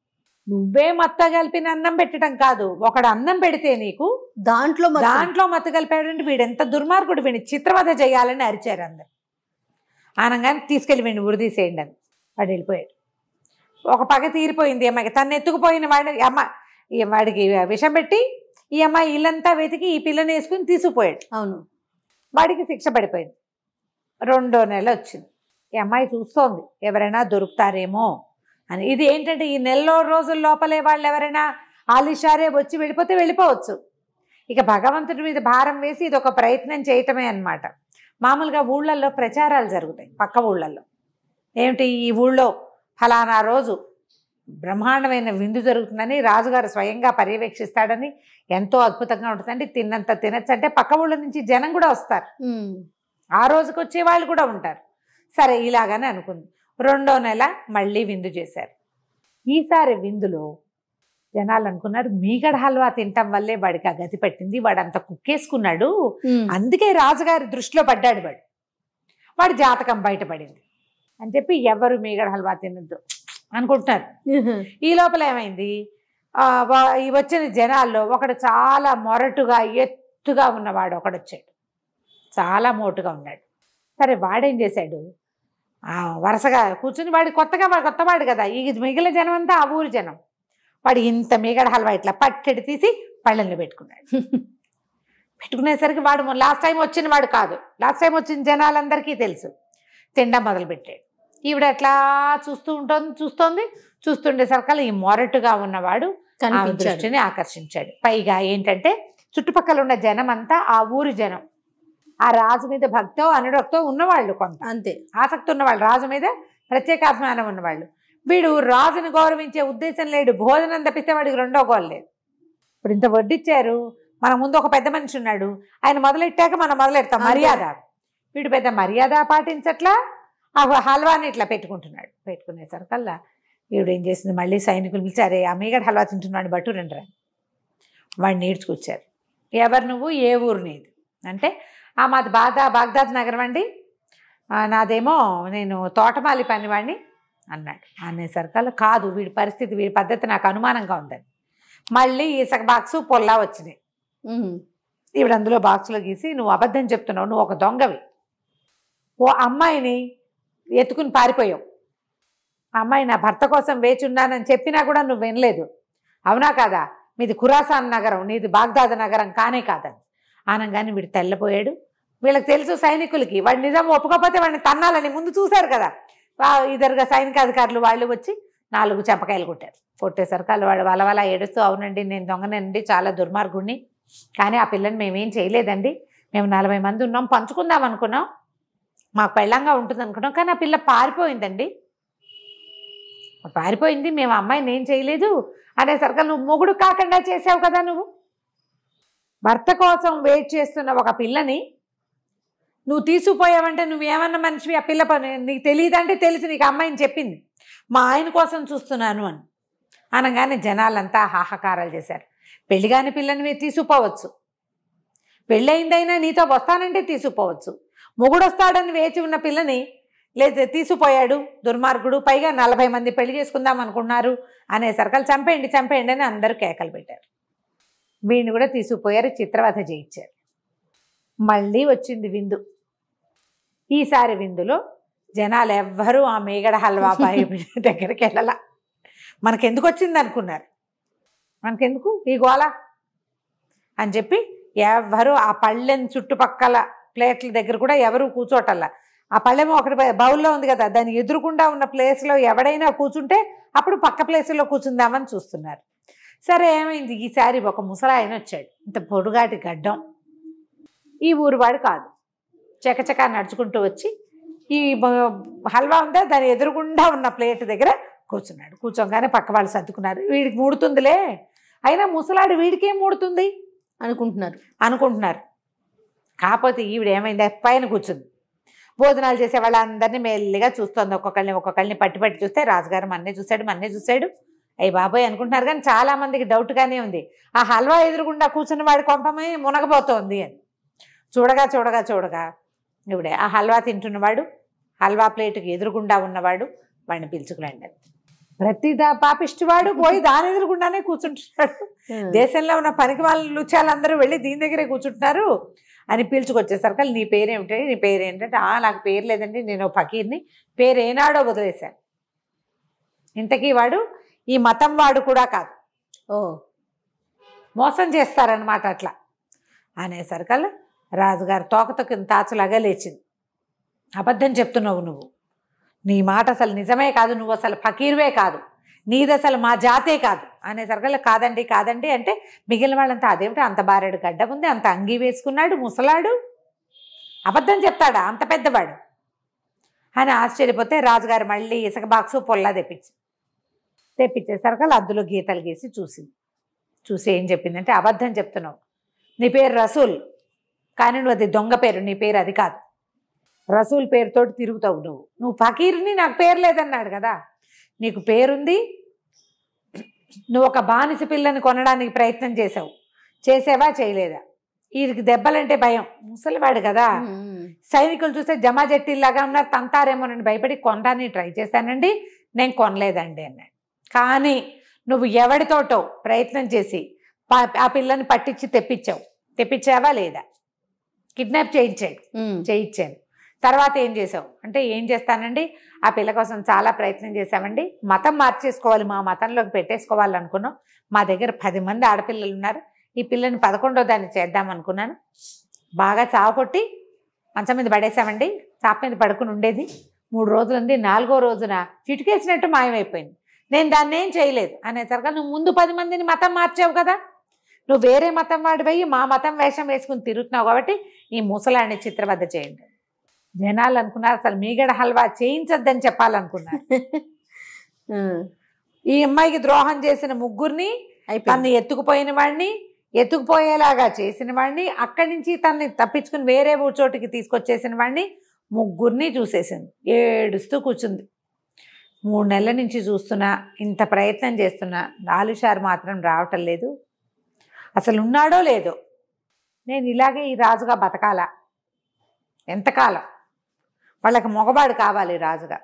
నువ్వే మత్త కలిపిన అన్నం పెట్టడం కాదు, ఒకడు అన్నం పెడితే నీకు దాంట్లో మత్తు కలిపాడు అంటే వీడెంత దుర్మార్గుడు, వీడిని చిత్రవధ చేయాలని అరిచారు అందరు. ఆనంగానే తీసుకెళ్ళి వీడిని ఉరిదీసేయండి అని వాడు వెళ్ళిపోయాడు. ఒక పగ తీరిపోయింది అమ్మాయికి, తను ఎత్తుకుపోయిన వాడికి విషం పెట్టి ఈ అమ్మాయి ఇల్లంతా వెతికి ఈ పిల్లని వేసుకుని తీసుకుపోయాడు. అవును, వాడికి శిక్ష పడిపోయింది. 2వ నెల వచ్చింది. ఈ అమ్మాయి చూస్తోంది ఎవరైనా దొరుకుతారేమో అని. ఇది ఏంటంటే ఈ నెలలో రోజుల లోపలే వాళ్ళు ఎవరైనా ఆలిషారే వచ్చి వెళ్ళిపోవచ్చు. ఇక భగవంతుడి మీద భారం వేసి ఇది ఒక ప్రయత్నం చేయటమే అన్నమాట. మామూలుగా ఊళ్ళల్లో ప్రచారాలు జరుగుతాయి, పక్క ఊళ్ళల్లో. ఏమిటి, ఈ ఊళ్ళో ఫలానా రోజు బ్రహ్మాండమైన విందు జరుగుతుందని రాజుగారు స్వయంగా పర్యవేక్షిస్తాడని, ఎంతో అద్భుతంగా ఉంటుందండి, తిన్నంత తినచ్చు అంటే పక్క ఊళ్ళ నుంచి జనం కూడా వస్తారు, ఆ రోజుకి వచ్చే వాళ్ళు కూడా ఉంటారు. సరే ఇలాగనే అనుకుంది. 2వ నెల మళ్ళీ విందు చేశారు. ఈసారి విందులో జనాలు అనుకున్నారు మీగడ హల్వా తినటం వల్లే వాడికి ఆ గతి పట్టింది, వాడు అంత కుక్కేసుకున్నాడు, అందుకే రాజుగారి దృష్టిలో పడ్డాడు వాడి జాతకం బయటపడింది అని చెప్పి ఎవరు మీగడ హల్వా తినద్దు అనుకుంటున్నారు. ఈ లోపల ఏమైంది, ఈ వచ్చిన జనాల్లో ఒకడు చాలా మొరటుగా ఎత్తుగా ఉన్నవాడు ఒకడు వచ్చాడు, చాలా మోటుగా ఉన్నాడు. సరే వాడేం చేశాడు, వరుసగా కూర్చుని వాడు కొత్తవాడు కదా, ఈ మిగిలిన జనం అంతా ఆ ఊరి జనం, వాడు ఇంత మీగడ హల్వా ఇట్లా పట్టెడి తీసి పళ్ళల్లో పెట్టుకున్నాడు. పెట్టుకునేసరికి వాడు లాస్ట్ టైం వచ్చిన వాడు కాదు, లాస్ట్ టైం వచ్చిన జనాలందరికీ తెలుసు. తినడం మొదలుపెట్టాడు. ఈవిడ అట్లా చూస్తుండేసరికి ఈ మొరటుగా ఉన్నవాడు దృష్టిని ఆకర్షించాడు. పైగా ఏంటంటే చుట్టుపక్కల ఉన్న జనం అంతా ఆ ఊరి జనం, ఆ రాజు మీద భక్తో అనురక్తో ఉన్నవాళ్ళు, కొంత అంతే ఆసక్తి ఉన్నవాళ్ళు, రాజు మీద ప్రత్యేకాభిమానం ఉన్నవాళ్ళు. వీడు రాజుని గౌరవించే ఉద్దేశం లేడు, భోజనం తప్పిస్తే వాడికి 2వ గోల్ లేదు. ఇప్పుడు ఇంత వడ్డిచ్చారు, మన ముందు ఒక పెద్ద మనిషి ఉన్నాడు, ఆయన మొదలెట్టాక మనం మొదలెడతాం మర్యాద. వీడు పెద్ద మర్యాద పాటించట్లా, ఆ హల్వాని ఇట్లా పెట్టుకుంటున్నాడు. పెట్టుకునేసరికల్లా వీడు ఏం చేసింది, మళ్ళీ సైనికులు పిలిచారే ఆ మీగడ హల్వా తింటున్నాడు బట్టు రండి వాడిని నేర్చుకొచ్చారు. ఎవరు నువ్వు, ఏ ఊరు నీది అంటే, మాది బాగ్దాద్ నగరం అండి, నాదేమో నేను తోటమాలి పనివాడిని అన్నాడు. అనేసరికల్లా కాదు, వీడి పరిస్థితి వీడి పద్ధతి నాకు అనుమానంగా ఉందని మళ్ళీ ఇసుక బాక్సు పొల్లా వచ్చినాయి. ఈవిడ అందులో బాక్సులో గీసి, నువ్వు అబద్ధం చెప్తున్నావు, నువ్వు ఒక దొంగవి, ఓ అమ్మాయిని ఎత్తుకుని పారిపోయావు, ఆ అమ్మాయి నా భర్త కోసం వేచి ఉన్నానని చెప్పినా కూడా నువ్వు వినలేదు, అవునా కాదా, మీది ఖురాసాన్ నగరం, నీది బాగ్దాద్ నగరం కానే కాదని అనగానే వీడు తెల్లపోయాడు. వీళ్ళకి తెలుసు సైనికులకి, వాడు నిజం ఒప్పుకోకపోతే వాడిని తన్నాలని ముందు చూశారు కదా, ఇద్దరుగా సైనిక అధికారులు వాళ్ళు వచ్చి 4 చెంపకాయలు కొట్టేసరికి వాడు వలవలా ఏడుస్తూ, అవునండి నేను దొంగనండి, చాలా దుర్మార్గుడిని, కానీ ఆ పిల్లని మేమేం చేయలేదండి, మేము 40 మంది ఉన్నాం, పంచుకుందాం అనుకున్నాం, మాకు పెళ్ళంగా ఉంటుంది అనుకున్నాం. కానీ ఆ పిల్ల పారిపోయిందండి. పారిపోయింది. మేము అమ్మాయిని ఏం చేయలేదు అనేసరికి నువ్వు మొగుడు కాకుండా చేసావు కదా, నువ్వు భర్త కోసం వెయిట్ చేస్తున్న ఒక పిల్లని నువ్వు తీసుకుపోయావంటే నువ్వేమన్నా మనిషివి? ఆ పిల్ల పని నీకు తెలియదంటే తెలిసి నీకు అమ్మాయిని చెప్పింది, మా ఆయన కోసం చూస్తున్నాను అని అనగానే జనాలంతా హాహాకారాలు చేశారు. పెళ్లి కాని పిల్లని మీరు తీసుకుపోవచ్చు, పెళ్ళయిందైనా నీతో వస్తానంటే తీసుకుపోవచ్చు, మొగుడు వస్తాడని వేచి ఉన్న పిల్లని లేదు తీసుకుపోయాడు దుర్మార్గుడు, పైగా 40 మంది పెళ్లి చేసుకుందాం అనుకున్నారు అనేసరికి చంపేయండి చంపేయండి అని అందరూ కేకలు పెట్టారు. వీడిని కూడా తీసుకుపోయారు, చిత్రవధ చేయించారు. మళ్ళీ వచ్చింది విందు. ఈసారి విందులో జనాలు ఎవ్వరూ ఆ మేగడ హల్వా బాయి దగ్గరికి వెళ్ళాల. మనకెందుకు వచ్చింది అనుకున్నారు, మనకెందుకు ఈ గోళ అని చెప్పి ఎవ్వరూ ఆ పళ్ళెం చుట్టుపక్కల ప్లేట్ల దగ్గర కూడా ఎవరు కూర్చోటల్లా. ఆ పళ్ళెమో ఒకటి బౌల్లో ఉంది కదా, దాని ఎదురుకుండా ఉన్న ప్లేస్లో ఎవడైనా కూర్చుంటే అప్పుడు పక్క ప్లేసులో కూర్చుందామని చూస్తున్నారు. సరే ఏమైంది, ఈసారి ఒక ముసలాయన వచ్చాడు, ఇంత పొడుగాటి గడ్డం, ఈ ఊరువాడు కాదు. చకచకా నడుచుకుంటూ వచ్చి ఈ హల్వా ఉందా దాని ఎదురుగుండా ఉన్న ప్లేట్ దగ్గర కూర్చున్నాడు. కూర్చోగానే పక్క వాళ్ళు సర్దుకున్నారు, వీడికి మూడుతుందిలే, అయినా ముసలాడు వీడికేం మూడుతుంది అనుకుంటున్నారు. కాకపోతే ఈవిడ ఏమైంది, పైన కూర్చుంది. భోజనాలు చేసే వాళ్ళందరినీ మెల్లిగా చూస్తుంది, ఒక్కొక్కరిని పట్టి పట్టి చూస్తే రాజుగారు మన్నే చూశాడు అయ్యి బాబోయ్ అనుకుంటున్నారు. కానీ చాలా మందికి డౌట్గానే ఉంది, ఆ హల్వా ఎదురుగుండా కూర్చున్న వాడి కొంపమే మునగబోతోంది అని. చూడగా ఇవిడే ఆ హల్వా తింటున్నవాడు, హల్వా ప్లేటుకి ఎదురుగుండా ఉన్నవాడు, వాడిని పిలుచుకురండి. ప్రతిదా పాపిష్టివాడు పోయి దాని ఎదురుగుండానే కూర్చుంటున్నాడు. దేశంలో ఉన్న పనికి వాళ్ళ లుచాలందరూ వెళ్ళి దీని దగ్గరే కూర్చుంటున్నారు అని పిలుచుకొచ్చేసరికి నీ పేరేంటంటే నాకు పేరు లేదండి, నేను ఫకీర్ని, పేరు ఏనాడో వదిలేశాను. ఇంతకీ వాడు ఈ మతం వాడు కూడా కాదు, మోసం చేస్తారనమాట అట్లా అనేసరికల్లా రాజుగారు తోకతో కింద తాచులాగా లేచింది. అబద్ధం చెప్తున్నావు నువ్వు, నీ మాట అసలు నిజమే కాదు, నువ్వు అసలు ఫకీర్వే కాదు, నీది అసలు మా జాతే కాదు అనేసరికల్లా కాదండి అంటే మిగిలిన వాళ్ళంతా అదేమిటి అంత బారెడు గడ్డ ఉంది, అంత అంగీ వేసుకున్నాడు, ముసలాడు, అబద్ధం చెప్తాడా అంత పెద్దవాడు అని ఆశ్చర్యపోతే రాజుగారు మళ్ళీ ఇసుక బాక్సు పొల్లా తెప్పించేసరికి అందులో గీతలు గీసి చూసి ఏం చెప్పిందంటే, అబద్ధం చెప్తున్నావు, నీ పేరు రసూల్, కానీ నువ్వు అది దొంగ పేరు, నీ పేరు అది కాదు, రసూల్ పేరుతోటి తిరుగుతావు నువ్వు ఫకీర్ని, నాకు పేరు లేదన్నాడు కదా, నీకు పేరుంది, నువ్వు ఒక బానిస పిల్లని కొనడానికి ప్రయత్నం చేసావా చేయలేదా? వీరికి దెబ్బలంటే భయం, ముసలివాడు కదా, సైనికులు చూస్తే జమా జట్టిల్లాగా ఉన్నారు, తంతారేమోనని భయపడి కొనడానికి ట్రై చేశానండి, నేను కొనలేదండి అన్నాడు. కానీ నువ్వు ఎవడితోటో ప్రయత్నం చేసి ఆ పిల్లని పట్టించి తెప్పించావా లేదా? కిడ్నాప్ చేయించాను. తర్వాత ఏం చేసావు అంటే, ఏం చేస్తానండి, ఆ పిల్ల కోసం చాలా ప్రయత్నం చేశామండి, మతం మార్చేసుకోవాలి, మా మతంలోకి పెట్టేసుకోవాలనుకున్నాం, మా దగ్గర 10 మంది ఆడపిల్లలు ఉన్నారు, ఈ పిల్లని 11వ దాన్ని చేద్దాం అనుకున్నాను, బాగా చావకొట్టి మంచం మీద పడేసామండి, చాప మీద పడుకుని ఉండేది, 3 రోజులు ఉంది, 4వ రోజున చిటికేసినట్టు మాయమైపోయింది, నేను దాన్ని ఏం చేయలేదు అనేసరికి నువ్వు ముందు 10 మందిని మతం మార్చావు కదా, నువ్వు వేరే మతం వాడిపోయి మా మతం వేషం వేసుకుని తిరుగుతున్నావు కాబట్టి ఈ ముసలాన్ని చిత్రవధ చేయండి. జనాలు అనుకున్నారు అసలు మీగడ హల్వా చేయించొద్దని చెప్పాలనుకున్నారు. ఈ అమ్మాయికి ద్రోహం చేసిన ముగ్గురిని, తన్ని ఎత్తుకుపోయిన వాడిని, ఎత్తుకుపోయేలాగా చేసిన వాడిని, అక్కడి నుంచి తనని తప్పించుకుని వేరే చోటికి తీసుకొచ్చేసిన వాడిని, ముగ్గురిని చూసేసింది. ఏడుస్తూ కూర్చుంది. 3 నెలల నుంచి చూస్తున్నా, ఇంత ప్రయత్నం చేస్తున్నా, నాలుషారు మాత్రం రావటం లేదు, అసలు ఉన్నాడో లేదో, నేను ఇలాగే ఈ రాజుగా బతకాలా ఎంతకాలం, వాళ్ళకి మగవాడు కావాలి రాజుగా.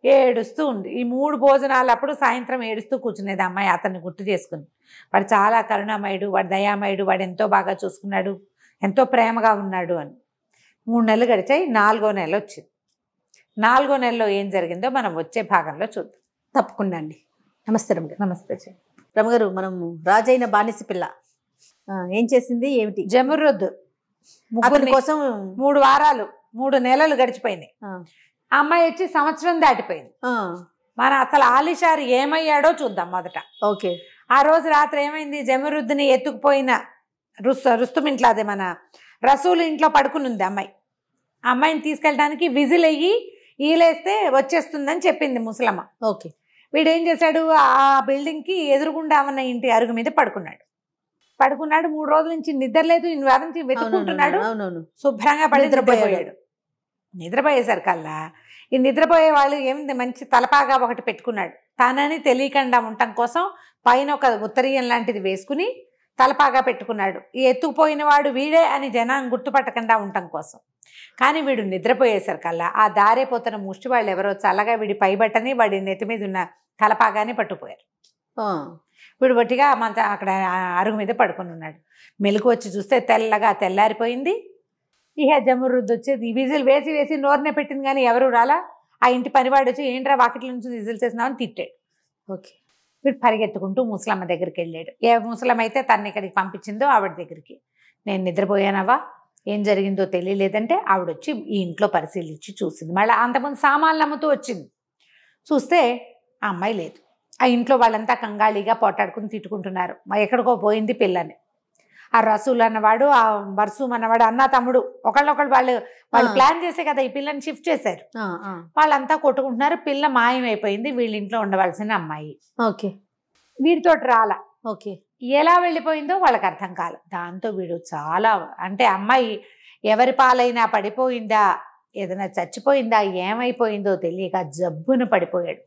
ఏడుస్తూ ఉంది. ఈ 3 భోజనాలు అప్పుడు సాయంత్రం ఏడుస్తూ కూర్చునేది అమ్మాయి, అతన్ని గుర్తు చేసుకుని, వాడు చాలా కరుణామయుడు, వాడు దయామయుడు, వాడు ఎంతో బాగా చూసుకున్నాడు, ఎంతో ప్రేమగా ఉన్నాడు అని. 3 నెలలు గడిచాయి. 4వ నెల వచ్చింది. 4వ నెలలో ఏం జరిగిందో మనం వచ్చే భాగంలో చూద్దాం. తప్పకుండా అండి. నమస్తే రమగారు. నమస్తే రమగారు, మనము రాజైన బానిస పిల్ల ఏం చేసింది ఏమిటి? జమురుద్ అతని కోసం 3 వారాలు 3 నెలలు గడిచిపోయినాయి. ఆ అమ్మాయి వచ్చి సంవత్సరం దాటిపోయింది. మన అసలు ఆలిషారు ఏమయ్యాడో చూద్దాం మొదట. ఓకే. ఆ రోజు రాత్రి ఏమైంది, జమురుద్ని ఎత్తుకుపోయిన రుస్తుమింట్లా, అదే మన రసూలు ఇంట్లో పడుకుని ఉంది అమ్మాయి. అమ్మాయిని తీసుకెళ్ళడానికి విజిల్ అయ్యి ఈలేస్తే వచ్చేస్తుందని చెప్పింది ముసలమ్మ. ఓకే. వీడేం చేశాడు, ఆ బిల్డింగ్కి ఎదురుగుండా ఉన్న ఇంటి అరుగు మీద పడుకున్నాడు. 3 రోజుల నుంచి నిద్ర లేదు, వెతుక్కుంటున్నాడు. శుభ్రంగా పడి నిద్రపోయాడు. నిద్రపోయేసరికల్లా ఈ నిద్రపోయే వాళ్ళు ఏమిటి, మంచి తలపాగా ఒకటి పెట్టుకున్నాడు. తానని తెలియకుండా ఉండటం కోసం పైన ఒక ఉత్తరీయం లాంటిది వేసుకుని తలపాగా పెట్టుకున్నాడు. ఈ ఎత్తుకుపోయిన వాడు వీడే అని జనం గుర్తుపట్టకుండా ఉండటం కోసం. కానీ వీడు నిద్రపోయేసరికల్లా ఆ దారైపోతున్న ముష్టి వాళ్ళు ఎవరో చల్లగా వీడి పైబట్టని వాడి నెత్తి మీద ఉన్న తలపాగాని పట్టుకుపోయారు. వీడు ఒట్టిగా అక్కడ అరుగు మీద పడుకుని ఉన్నాడు. మెలకు వచ్చి చూస్తే తెల్లారిపోయింది. ఇహ జమురుద్దు వచ్చేది విజిల్ వేసి వేసి నోరునే పెట్టింది, కానీ ఎవరు రాలా. ఆ ఇంటి పనివాడు వచ్చి ఏంట్రా వాకిట్ల నుంచి విజిల్ చేసినామని తిట్టాడు. ఓకే. వీడు పరిగెత్తుకుంటూ ముసలమ్మ దగ్గరికి వెళ్ళాడు. ఏ ముసలమ్మ అయితే తను ఇక్కడికి పంపించిందో ఆవిడ దగ్గరికి. నేను నిద్రపోయానవా, ఏం జరిగిందో తెలియలేదంటే ఆవిడ వచ్చి ఈ ఇంట్లో పరిశీలించి చూసింది. మళ్ళీ అంతకుముందు సామాన్లు అమ్ముతూ వచ్చింది. చూస్తే ఆ అమ్మాయి లేదు. ఆ ఇంట్లో వాళ్ళంతా కంగాళీగా పోటాడుకుని తిట్టుకుంటున్నారు. ఎక్కడికో పోయింది పిల్లని. ఆ రసూల్ అన్నవాడు, ఆ బర్సూమ్ అన్నవాడు, అన్న తమ్ముడు ఒకళ్ళొకళ్ళు వాళ్ళు ప్లాన్ చేసే కదా ఈ పిల్లని షిఫ్ట్ చేశారు. వాళ్ళంతా కొట్టుకుంటున్నారు. పిల్ల మాయమైపోయింది. వీళ్ళ ఇంట్లో ఉండవలసిన అమ్మాయి. ఓకే. వీడితోటి రాలా. ఓకే. ఎలా వెళ్ళిపోయిందో వాళ్ళకి అర్థం కాదు. దాంతో వీడు చాలా, అంటే అమ్మాయి ఎవరి పాలైనా పడిపోయిందా, ఏదైనా చచ్చిపోయిందా, ఏమైపోయిందో తెలియక జబ్బున పడిపోయాడు.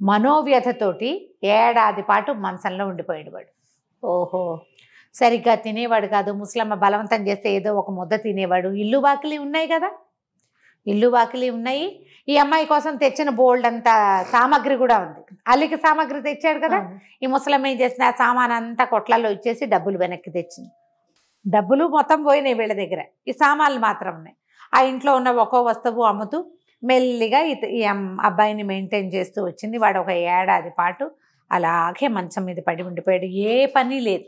మనోవ్యధతోటి 1 ఏడాది పాటు మంచంలో ఉండిపోయాడు వాడు. ఓహో. సరిగ్గా తినేవాడు కాదు. ముసలమ్మ బలవంతం చేస్తే ఏదో ఒక ముద్ద తినేవాడు. ఇల్లు వాకిలి ఉన్నాయి. ఈ అమ్మాయి కోసం తెచ్చిన బోల్డ్ అంత సామాగ్రి కూడా ఉంది. అల్లికి సామాగ్రి తెచ్చాడు కదా. ఈ ముసలమ్మ ఏం చేసిన ఆ సామాన్ అంతా కొట్లలో ఇచ్చేసి డబ్బులు వెనక్కి తెచ్చింది. డబ్బులు మొత్తం పోయినాయి వీళ్ళ దగ్గర, ఈ సామాన్లు మాత్రం ఉన్నాయి. ఆ ఇంట్లో ఉన్న ఒక్కో వస్తువు అమ్ముతూ మెల్లిగా ఈ అబ్బాయిని మెయింటైన్ చేస్తూ వచ్చింది. వాడు 1 ఏడాది పాటు అలాగే మంచం మీద పడి ఉండిపోయాడు. ఏ పని లేదు.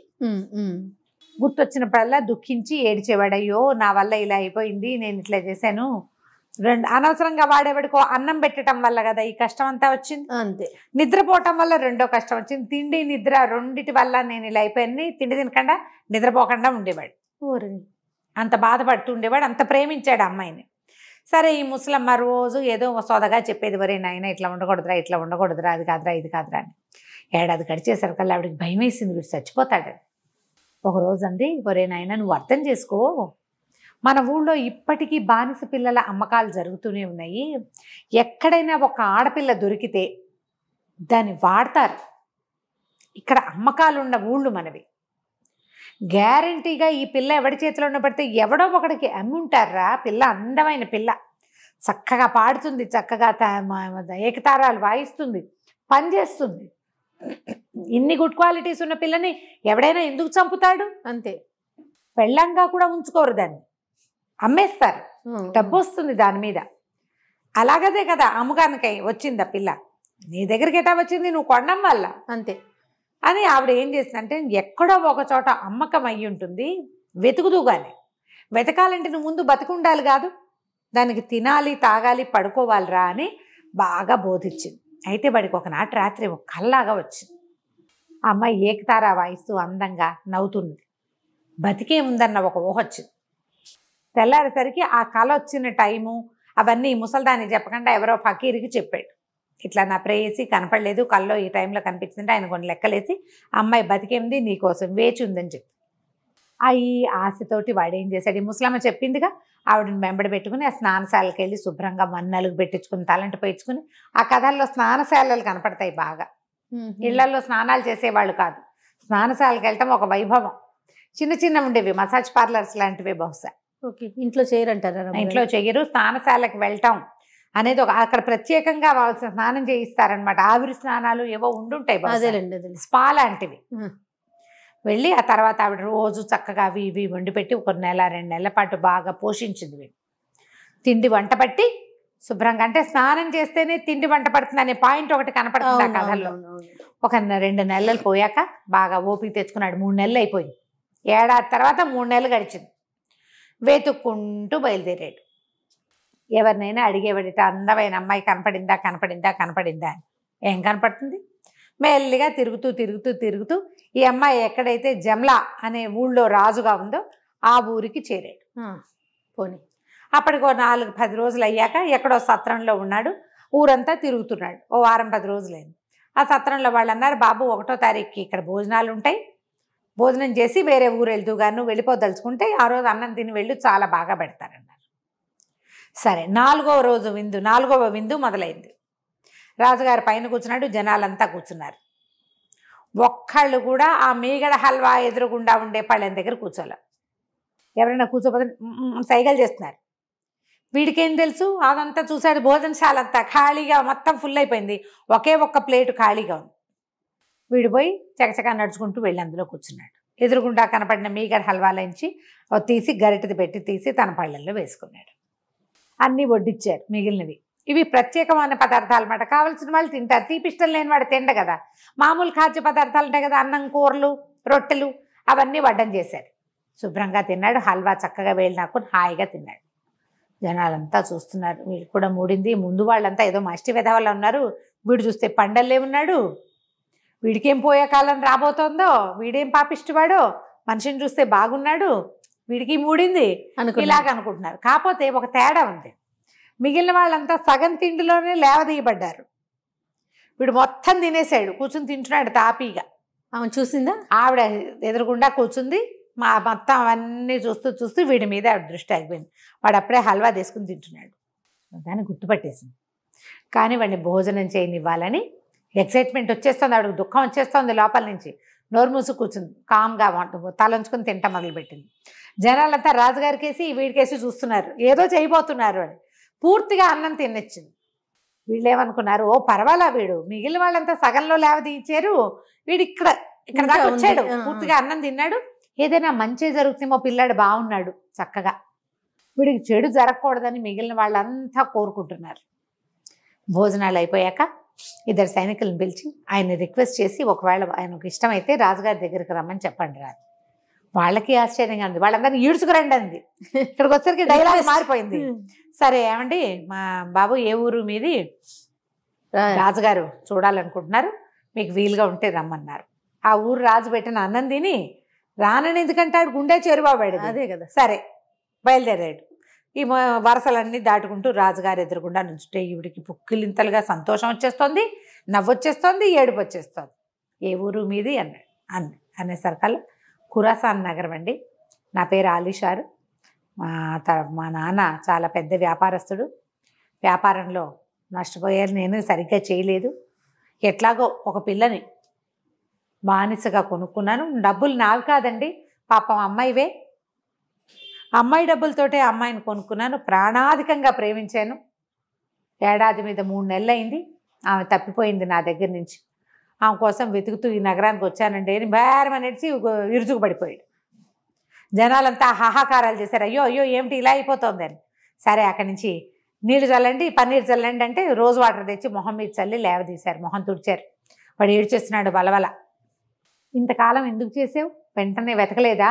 గుర్తొచ్చినప్పుడల్లా దుఃఖించి ఏడిచేవాడు. అయ్యో నా వల్ల ఇలా అయిపోయింది, నేను ఇట్లా చేశాను. అనవసరంగా వాడేవాడికో అన్నం పెట్టడం వల్ల కదా ఈ కష్టం అంతా వచ్చింది. అంతే. నిద్రపోవటం వల్ల రెండో కష్టం వచ్చింది. తిండి నిద్ర రెండిటి వల్ల నేను ఇలా అయిపోయాను. తిండి తినకుండా నిద్రపోకుండా ఉండేవాడు. అంత బాధపడుతూ ఉండేవాడు. అంత ప్రేమించాడు అమ్మాయిని. సరే, ఈ ముసలమ్మ రోజు ఏదో సోదగా చెప్పేది, వరే నాయన ఇట్లా ఉండకూడదురా, అది కాదురా, ఇది కాదురా అని. 1 ఏడాది గడిచేసరికల్లా ఆవిడకి భయం వేసింది, వీడు చచ్చిపోతాడని. ఒకరోజు అంది, వరే నాయన నువ్వు అర్థం చేసుకో, మన ఊళ్ళో ఇప్పటికీ బానిస పిల్లల అమ్మకాలు జరుగుతూనే ఉన్నాయి. ఎక్కడైనా ఒక ఆడపిల్ల దొరికితే దాన్ని వాడతారు. ఇక్కడ అమ్మకాలు ఉన్న ఊళ్ళు మనవి. గ్యారంటీగా ఈ పిల్ల ఎవడి చేతిలో ఉన్న పడితే ఎవడో ఒకడికి అమ్మి ఉంటారా. పిల్ల అందమైన పిల్ల, చక్కగా పాడుతుంది, చక్కగా ఏకతారాలు వాయిస్తుంది, పనిచేస్తుంది. ఇన్ని గుడ్ క్వాలిటీస్ ఉన్న పిల్లని ఎవడైనా ఎందుకు చంపుతాడు? అంతే. పెళ్ళంగా కూడా ఉంచుకోరు, దాన్ని అమ్మేస్తారు, డబ్బు వస్తుంది దాని మీద. అలాగదే కదా అమ్మకానికై వచ్చింది ఆ పిల్ల. నీ దగ్గరికి ఎటా వచ్చింది, నువ్వు కొనడం వల్ల. అంతే అని ఆవిడ ఏం చేసిందంటే, ఎక్కడో ఒక చోట అమ్మకం అయ్యి ఉంటుంది, వెతుకుదుగానే. వెతకాలంటే నువ్వు ముందు బతికుండాలి కాదు, దానికి తినాలి, తాగాలి, పడుకోవాలిరా అని బాగా బోధించింది. అయితే వాడికి ఒకనాటి రాత్రి ఒక కల్లాగా వచ్చింది. ఆ అమ్మాయి ఏకతారా వాయిస్తూ అందంగా నవ్వుతుంది. బతికే ఉందన్న ఒక ఊహ వచ్చింది. తెల్లారేసరికి ఆ కళ వచ్చిన టైము అవన్నీ ముసల్దానికి చెప్పకుండా ఎవరో ఫకీరికి చెప్పాడు. ఇట్లా నా ప్రేయసి కనపడలేదు, కల్లో ఈ టైంలో కనిపించిందంటే ఆయన కొన్ని లెక్కలేసి అమ్మాయి బతికేంది, నీకోసం వేచి ఉందని చెప్పి. ఈ ఆశతోటి వాడేం చేశాడు, ఈ ముసలమ్మ చెప్పిందిగా, ఆవిడని వెంబడి పెట్టుకుని ఆ స్నానశాలకి వెళ్ళి శుభ్రంగా మన్నలుగు పెట్టించుకుని తలంటి పోయించుకుని. ఆ కథల్లో స్నానశాలలు కనపడతాయి బాగా. ఇళ్లలో స్నానాలు చేసేవాళ్ళు కాదు, స్నానశాలకు వెళ్ళటం ఒక వైభవం. చిన్న చిన్న ఉండేవి మసాజ్ పార్లర్స్ లాంటివి బహుశా. ఓకే. ఇంట్లో చేయరంటారా? ఇంట్లో చెయ్యరు. స్నానశాలకు వెళ్ళటం అనేది ఒక అక్కడ ప్రత్యేకంగా స్నానం చేయిస్తారనమాట. ఆవిరి స్నానాలు ఏవో ఉండుంటాయి, స్పా లాంటివి. వెళ్ళి ఆ తర్వాత ఆవిడ రోజు చక్కగా అవి ఇవి వండి పెట్టి 1 నెల 2 నెలల పాటు బాగా పోషించింది. వీడు తిండి వంట పట్టి శుభ్రంగా, అంటే స్నానం చేస్తేనే తిండి వంట పడుతుంది అనే పాయింట్ ఒకటి కనపడుతుంది ఆ కథల్లో. ఒక 2 నెలలు పోయాక బాగా ఓపిక తెచ్చుకున్నాడు. 3 నెలలు అయిపోయింది. 1 ఏడాది తర్వాత 3 నెలలు గడిచింది. వెతుక్కుంటూ బయలుదేరాడు. ఎవరినైనా అడిగేవాడిట, అందమైన అమ్మాయి కనపడిందా అని. ఏం కనపడుతుంది? మెల్లిగా తిరుగుతూ ఈ అమ్మాయి ఎక్కడైతే జమ్లా అనే ఊళ్ళో రాజుగా ఉందో ఆ ఊరికి చేరాడు. పోనీ. అప్పటికో 4-10 రోజులు అయ్యాక ఎక్కడో సత్రంలో ఉన్నాడు. ఊరంతా తిరుగుతున్నాడు. ఓ వారం 10 రోజులైంది. ఆ సత్రంలో వాళ్ళు అన్నారు, బాబు 1వ తారీఖుకి ఇక్కడ భోజనాలు ఉంటాయి, భోజనం చేసి వేరే ఊరు వెళ్తూగా నువ్వు వెళ్ళిపోదలుచుకుంటే ఆ రోజు అన్నం తిని వెళ్ళు, చాలా బాగా పెడతారన్నారు. సరే 4వ విందు మొదలైంది. రాజుగారు పైన కూర్చున్నాడు, జనాలంతా కూర్చున్నారు. ఒక్కళ్ళు కూడా ఆ మీగడ హల్వా ఎదురుగుండా ఉండే పళ్ళెం దగ్గర కూర్చోలే. ఎవరైనా కూర్చోపోతే సైగలు చేస్తున్నారు. వీడికేం తెలుసు, అదంతా చూశాడు. భోజనశాల అంతా ఖాళీగా మొత్తం ఫుల్ అయిపోయింది. ఒకే ఒక్క ప్లేటు ఖాళీగా ఉంది. వీడు పోయి చకచకా నడుచుకుంటూ వెళ్ళి అందులో కూర్చున్నాడు. ఎదురుగుండా కనపడిన మీగడ హల్వాలోంచి తీసి గరిటెది పెట్టి తీసి తన పళ్ళల్లో వేసుకున్నాడు. అన్నీ వడ్డిచ్చారు మిగిలినవి. ఇవి ప్రత్యేకమైన పదార్థాలు అన్నమాట. కావాల్సిన వాళ్ళు తింటారు, తీపిష్టం లేని వాడు తిండ కదా. మామూలు ఖాద్య పదార్థాలు ఉంటాయి కదా, అన్నం, కూరలు, రొట్టెలు, అవన్నీ వడ్డం చేశారు. శుభ్రంగా తిన్నాడు. హల్వా చక్కగా వేలు నాకుని హాయిగా తిన్నాడు. జనాలంతా చూస్తున్నారు. వీడు కూడా మూడింది. ముందు వాళ్ళంతా ఏదో మష్టి వెధవలు ఉన్నారు. వీడు చూస్తే పండల్లే ఉన్నాడు. వీడికేం పోయే కాలం రాబోతోందో, వీడేం పాపిష్టివాడో, మనిషిని చూస్తే బాగున్నాడు, వీడికి మూడింది ఇలాగ అనుకుంటున్నారు. కాకపోతే ఒక తేడా ఉంది. మిగిలిన వాళ్ళంతా సగం తిండిలోనే లేవదీయబడ్డారు. వీడు మొత్తం తినేసాడు, కూర్చుని తింటున్నాడు తాపీగా. ఆమె చూసిందా? ఆవిడ ఎదురుగుండా కూర్చుంది. మొత్తం అవన్నీ చూస్తూ వీడి మీద ఆవిడ దృష్టి ఆగిపోయింది. వాడు అప్పుడే హల్వా తీసుకుని తింటున్నాడు. దాన్ని గుర్తుపట్టేసింది. కానీ వాడిని భోజనం చేయనివ్వాలని ఎక్సైట్మెంట్ వచ్చేస్తుంది. ఆవిడకి దుఃఖం వచ్చేస్తుంది లోపల నుంచి. నోరు మూసు కూర్చుంది. కామ్గా తలంచుకుని తింటా మొదలుపెట్టింది. జనాలంతా రాజుగారికేసి వీడికేసి చూస్తున్నారు, ఏదో చేయబోతున్నారు అని. పూర్తిగా అన్నం తినొచ్చింది. వీళ్ళేమనుకున్నారు, ఓ పర్వాలా, వీడు మిగిలిన వాళ్ళంతా సగంలో లేవదీయించారు, వీడు ఇక్కడ దాకా వచ్చాడు, పూర్తిగా అన్నం తిన్నాడు, ఏదైనా మంచి జరుగుతుందేమో, పిల్లాడు బాగున్నాడు చక్కగా, వీడికి చెడు జరగకూడదని మిగిలిన వాళ్ళంతా కోరుకుంటున్నారు. భోజనాలు అయిపోయాక 2 సైనికులను పిలిచి ఆయన్ని రిక్వెస్ట్ చేసి, ఒకవేళ ఆయనకు ఇష్టమైతే రాజుగారి దగ్గరికి రమ్మని చెప్పండి రాదు. వాళ్ళకి ఆశ్చర్యంగా ఉంది. వాళ్ళందరినీ ఈడ్చుకురండి అంది. ఇక్కడికి వచ్చేసరికి డైలాగ్ మారిపోయింది. సరే ఏమండి, మా బాబు ఏ ఊరు మీది, రాజుగారు చూడాలనుకుంటున్నారు, మీకు వీలుగా ఉంటే రమ్మన్నారు. ఆ ఊరు రాజు పెట్టిన అన్నం తిని రానని ఎందుకంటాడు, గుండె చెరువాడు. అదే కదా. సరే బయలుదేరాడు. ఈ వరసలన్నీ దాటుకుంటూ రాజుగారు ఎదురుగుండా నుంచుంటే ఈవిడికి పుక్కిలింతలుగా సంతోషం వచ్చేస్తుంది, నవ్వొచ్చేస్తుంది, ఏడుపు వచ్చేస్తుంది. ఏ ఊరు మీది అన్నాడు. అనేసరికల్లా ఖురాసాన్ నగరం అండి, నా పేరు ఆలీషారు, మా నాన్న చాలా పెద్ద వ్యాపారస్తుడు, వ్యాపారంలో నష్టపోయారు, నేను సరిగ్గా చేయలేదు, ఎట్లాగో ఒక పిల్లని బానిసగా కొనుక్కున్నాను, డబ్బులు నావి కాదండి, పాపం అమ్మాయివే, అమ్మాయి డబ్బులతోటే అమ్మాయిని కొనుక్కున్నాను, ప్రాణాధికంగా ప్రేమించాను, ఏడాది మీద 3 నెలలు అయింది, ఆమె తప్పిపోయింది నా దగ్గర నుంచి, ఆమె కోసం వెతుకుతూ ఈ నగరానికి వచ్చానండి అని బేరమనేసి ఇరుచుకు పడిపోయాడు. జనాలంతా హాహాకారాలు చేశారు, అయ్యో అయ్యో ఏమిటి ఇలా అయిపోతుంది అని. సరే అక్కడి నుంచి నీళ్లు చల్లండి, పన్నీరు చల్లండి అంటే రోజు వాటర్ తెచ్చి మొహం మీద చల్లి లేవదీశారు, మొహం తుడిచారు. వాడు ఏడ్చేస్తున్నాడు బలబల. ఇంతకాలం ఎందుకు చేసావు, వెంటనే వెతకలేదా?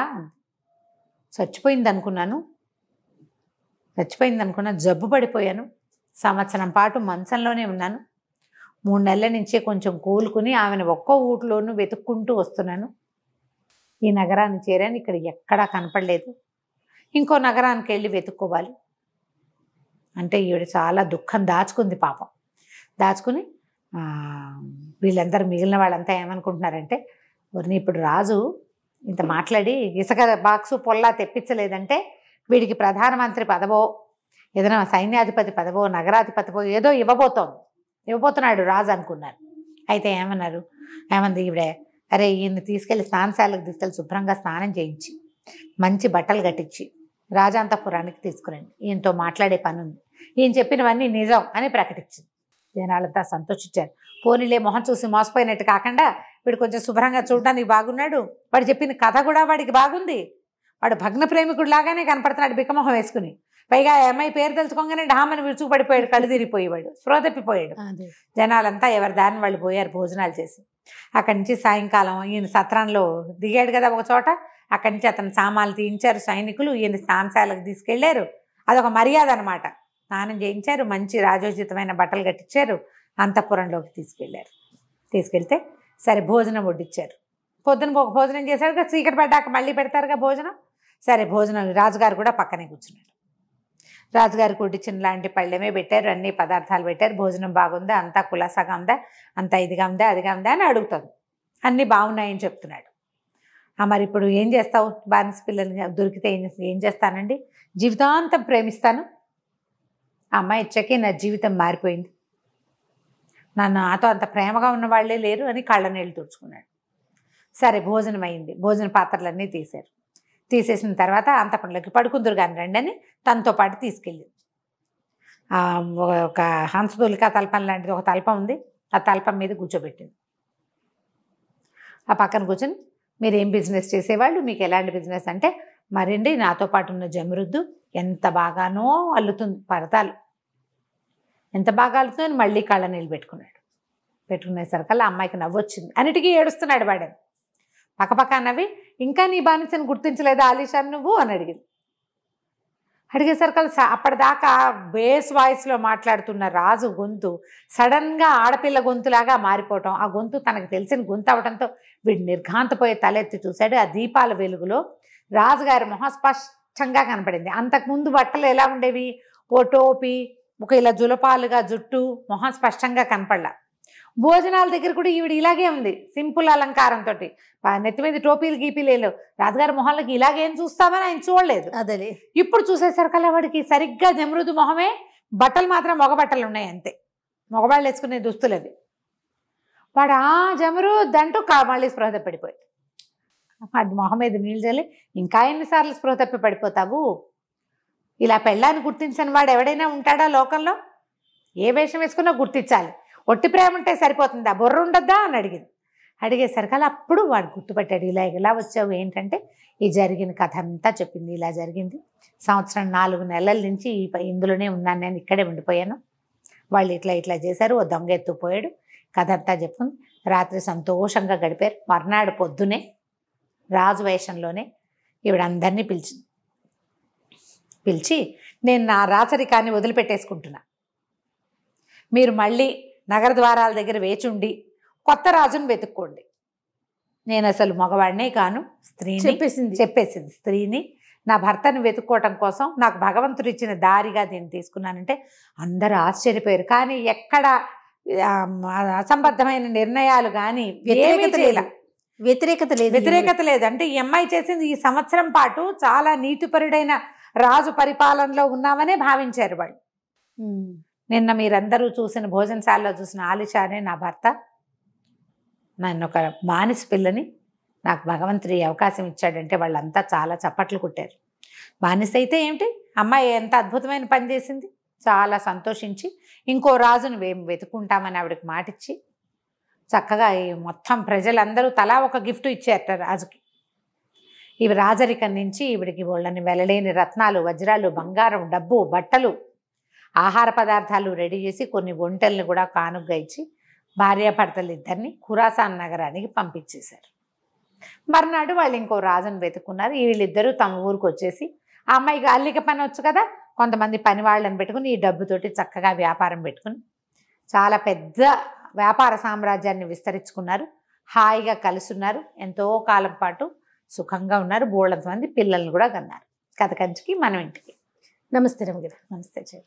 చచ్చిపోయింది అనుకున్నాను, జబ్బు పడిపోయాను, సంవత్సరం పాటు మంచంలోనే ఉన్నాను, 3 నెలల నుంచే కొంచెం కోలుకుని ఆమెను ఒక్కో ఊట్లోనూ వెతుక్కుంటూ వస్తున్నాను, ఈ నగరాన్ని చేరాను, ఇక్కడ ఎక్కడా కనపడలేదు, ఇంకో నగరానికి వెళ్ళి వెతుక్కోవాలి అంటే ఈవిడ చాలా దుఃఖం దాచుకుంది పాపం. దాచుకుని వీళ్ళందరూ మిగిలిన వాళ్ళంతా ఏమనుకుంటున్నారంటే, ఎవరిని ఇప్పుడు రాజు ఇంత మాట్లాడి ఇసుక బాక్సు పొల్లా తెప్పించలేదంటే వీడికి ప్రధానమంత్రి పదవో, ఏదైనా సైన్యాధిపతి పదవో, నగరాధిపతివో ఏదో ఇవ్వబోతున్నాడు రాజు అనుకున్నారు. అయితే ఏమంది ఈవిడే, అరే ఈయన్ని తీసుకెళ్ళి స్నానశాలకు తీసుకెళ్ళి శుభ్రంగా స్నానం చేయించి మంచి బట్టలు కట్టించి రాజాంతపురానికి తీసుకురండి, ఈయనతో మాట్లాడే పని ఉంది, ఈయన చెప్పినవన్నీ నిజం అని ప్రకటించింది. జనాలంతా సంతోషించారు. పోనీలే, మొహం చూసి మోసపోయినట్టు కాకుండా వీడు కొంచెం శుభ్రంగా చూడడానికి బాగున్నాడు, వాడు చెప్పిన కథ కూడా వాడికి బాగుంది, వాడు భగ్న ప్రేమికుడు లాగానే కనపడుతున్నాడు బిక్కమొహం వేసుకుని, పైగా అమ్మాయి పేరు తెలుసుకోగానే డామని విరుచుకు పడిపోయాడు, కళ్ళు తిరిగిపోయేవాడు, స్పృహ తప్పిపోయాడు. జనాలంతా ఎవరి దాన్ని వాళ్ళు పోయారు భోజనాలు చేసి. అక్కడి నుంచి సాయంకాలం ఈయన సత్రంలో దిగాడు కదా ఒక చోట, అక్కడి నుంచి అతను సామాన్లు తీయించారు సైనికులు, ఈయన స్నానశాలకు తీసుకెళ్లారు, అదొక మర్యాద అనమాట. స్నానం చేయించారు, మంచి రాజోచితమైన బట్టలు కట్టించారు, అంతఃపురంలోకి తీసుకెళ్తే సరే భోజనం వడ్డిచ్చారు. పొద్దున భోజనం చేశారు, చీకటి పడ్డాక మళ్ళీ పెడతారుగా భోజనం. సరే భోజనం రాజుగారు కూడా పక్కనే కూర్చున్నాడు. రాజుగారికి వడ్డించిన లాంటి పళ్ళెమే పెట్టారు, అన్ని పదార్థాలు పెట్టారు. భోజనం బాగుందా, అంతా కులాసాగా ఉందా, అంతా ఇదిగా ఉందా అదిగా ఉందా అని అడుగుతుంది. అన్నీ బాగున్నాయని చెప్తున్నాడు. మరి ఇప్పుడు ఏం చేస్తావు, బానిస పిల్లల్ని దొరికితే ఏం చేస్తానండి, జీవితాంతం ప్రేమిస్తాను. ఆ అమ్మాయి ఇచ్చకే నా జీవితం మారిపోయింది, నాతో అంత ప్రేమగా ఉన్న వాళ్ళే లేరు అని కళ్ళ నీళ్ళు తుడుచుకున్నాడు. సరే భోజనం అయింది. భోజన పాత్రలన్నీ తీసేసిన తర్వాత అంతఃపురంలోకి పడుకుందురు కానీ రండి అని తనతో పాటు తీసుకెళ్ళింది. ఒక హంసతూలికా తల్పం లాంటిది ఒక తల్పం ఉంది, ఆ తల్పం మీద కూర్చోబెట్టింది. ఆ పక్కన కూర్చొని మీరు ఏం బిజినెస్ చేసేవాళ్ళు, మీకు ఎలాంటి బిజినెస్ అంటే, మరండి నాతో పాటు ఉన్న జమరుద్దు ఎంత బాగానో అల్లుతుంది పరదాలు, ఎంత బాగా అల్లుతుందని మళ్ళీ కళ్ళ నీళ్ళు పెట్టుకునేసరికల్లా అమ్మాయికి నవ్వొచ్చింది. అన్నిటికీ ఏడుస్తున్నాడు వాడని. పక్కపక్క నవ్వి, ఇంకా నీ బానిసని గుర్తించలేదా ఆలీషాన్ నువ్వు అని అడిగేసరికల్లా అప్పటిదాకా బేస్ వాయిస్లో మాట్లాడుతున్న రాజు గొంతు సడన్గా ఆడపిల్ల గొంతులాగా మారిపోవటం, ఆ గొంతు తనకు తెలిసిన గొంతు అవడంతో వీడు నిర్ఘాంతపోయి తలెత్తి చూశాడు. ఆ దీపాల వెలుగులో రాజుగారి మొహం స్పష్టంగా కనపడింది. అంతకుముందు బట్టలు ఎలా ఉండేవి, ఓ టోపీ, ఒక ఇలా జులపాలుగా జుట్టు, మొహం స్పష్టంగా కనపడలా. భోజనాల దగ్గర కూడా ఈవిడ ఇలాగే ఉంది, సింపుల్ అలంకారంతో, నెత్తి మీద టోపీలు గీపీలేవు. రాజుగారి మొహాలకి ఇలాగేం చూస్తామని ఆయన చూడలేదు. అదే ఇప్పుడు చూసేసరికల్లా వాడికి సరిగ్గా జమరుదు మొహమే, బట్టలు మాత్రం మగ బట్టలు ఉన్నాయి అంతే, మగవాళ్ళు వేసుకునే దుస్తులు అవి. వాడు జమరుద్ అంటూ మళ్ళీ స్పృహ తప్పిపోయాడు. అది మొహం మీద నీళ్ళు చల్లి, ఇంకా ఎన్నిసార్లు స్పృహ తప్పి పడిపోతావు, ఇలా పెళ్ళాన్ని గుర్తించని వాడు ఎవడైనా ఉంటాడా లోకంలో, ఏ వేషం వేసుకున్నా గుర్తించాలి, ఒట్టి ప్రేమ ఉంటే సరిపోతుందా, బుర్ర ఉండద్దా అని అడిగేసరికి అప్పుడు వాడు గుర్తుపట్టాడు. ఇలా వచ్చావు ఏంటంటే, ఈ జరిగిన కథ అంతా చెప్పింది. ఇలా జరిగింది, సంవత్సరం 4 నెలల నుంచి ఇందులోనే ఉన్నాను, నేను ఇక్కడే ఉండిపోయాను, వాళ్ళు ఇట్లా చేశారు, ఓ దొంగ ఎత్తుపోయాడు, కథ అంతా చెప్పుకుంది. రాత్రి సంతోషంగా గడిపారు. మర్నాడు పొద్దునే రాజు వేషంలోనే ఈవిడందరినీ పిలిచి నేను నా రాచరికాన్ని వదిలిపెట్టేసుకుంటున్నా, మీరు మళ్ళీ నగర ద్వారాల దగ్గర వేచుండి కొత్త రాజును వెతుక్కోండి, నేను అసలు మగవాడినే కాను, స్త్రీని చెప్పేసింది. స్త్రీని, నా భర్తను వెతుక్కోవటం కోసం నాకు భగవంతుడు ఇచ్చిన దారిగా దీన్ని తీసుకున్నానంటే అందరూ ఆశ్చర్యపోయారు. కానీ ఎక్కడ అసంబద్ధమైన నిర్ణయాలు కానీ వ్యతిరేకత లేదు. అంటే ఈ అమ్మాయి చేసింది ఈ సంవత్సరం పాటు చాలా నీతిపరుడైన రాజు పరిపాలనలో ఉన్నామనే భావించారు వాళ్ళు. నిన్న మీరందరూ చూసిన భోజనశాలలో చూసిన ఆలిషానే నా భర్త, నన్ను ఒక బానిస పిల్లని నాకు భగవంతుడి అవకాశం ఇచ్చాడంటే వాళ్ళంతా చాలా చప్పట్లు కొట్టారు. బానిస అయితే ఏమిటి, అమ్మాయి ఎంత అద్భుతమైన పని చేసింది, చాలా సంతోషించి ఇంకో రాజును వెతుకుంటామని ఆవిడకి మాటిచ్చి చక్కగా మొత్తం ప్రజలందరూ తలా ఒక గిఫ్ట్ ఇచ్చారట రాజుకి. ఇవి రాజరికం నుంచి ఈవిడికి వాళ్ళని వెలలేని రత్నాలు, వజ్రాలు, బంగారం, డబ్బు, బట్టలు, ఆహార పదార్థాలు రెడీ చేసి కొన్ని ఒంటెల్ని కూడా కానుగ్గా ఇచ్చి భార్యాభర్తలు ఇద్దరిని ఖురాసాన్ నగరానికి పంపించేశారు. మర్నాడు వాళ్ళు ఇంకో రాజును వెతుకున్నారు. వీళ్ళిద్దరూ తమ ఊరికి వచ్చేసి, ఆ అమ్మాయికి అల్లిక పని వచ్చు కదా, కొంతమంది పని వాళ్ళని పెట్టుకుని ఈ డబ్బుతోటి చక్కగా వ్యాపారం పెట్టుకుని చాలా పెద్ద వ్యాపార సామ్రాజ్యాన్ని విస్తరించుకున్నారు. హాయిగా కలుసున్నారు, ఎంతో కాలం పాటు సుఖంగా ఉన్నారు. బోళ్ళంత మంది పిల్లల్ని కూడా కన్నారు. కథ కంచికి మనం ఇంటికి. నమస్తే రమగారు. నమస్తే.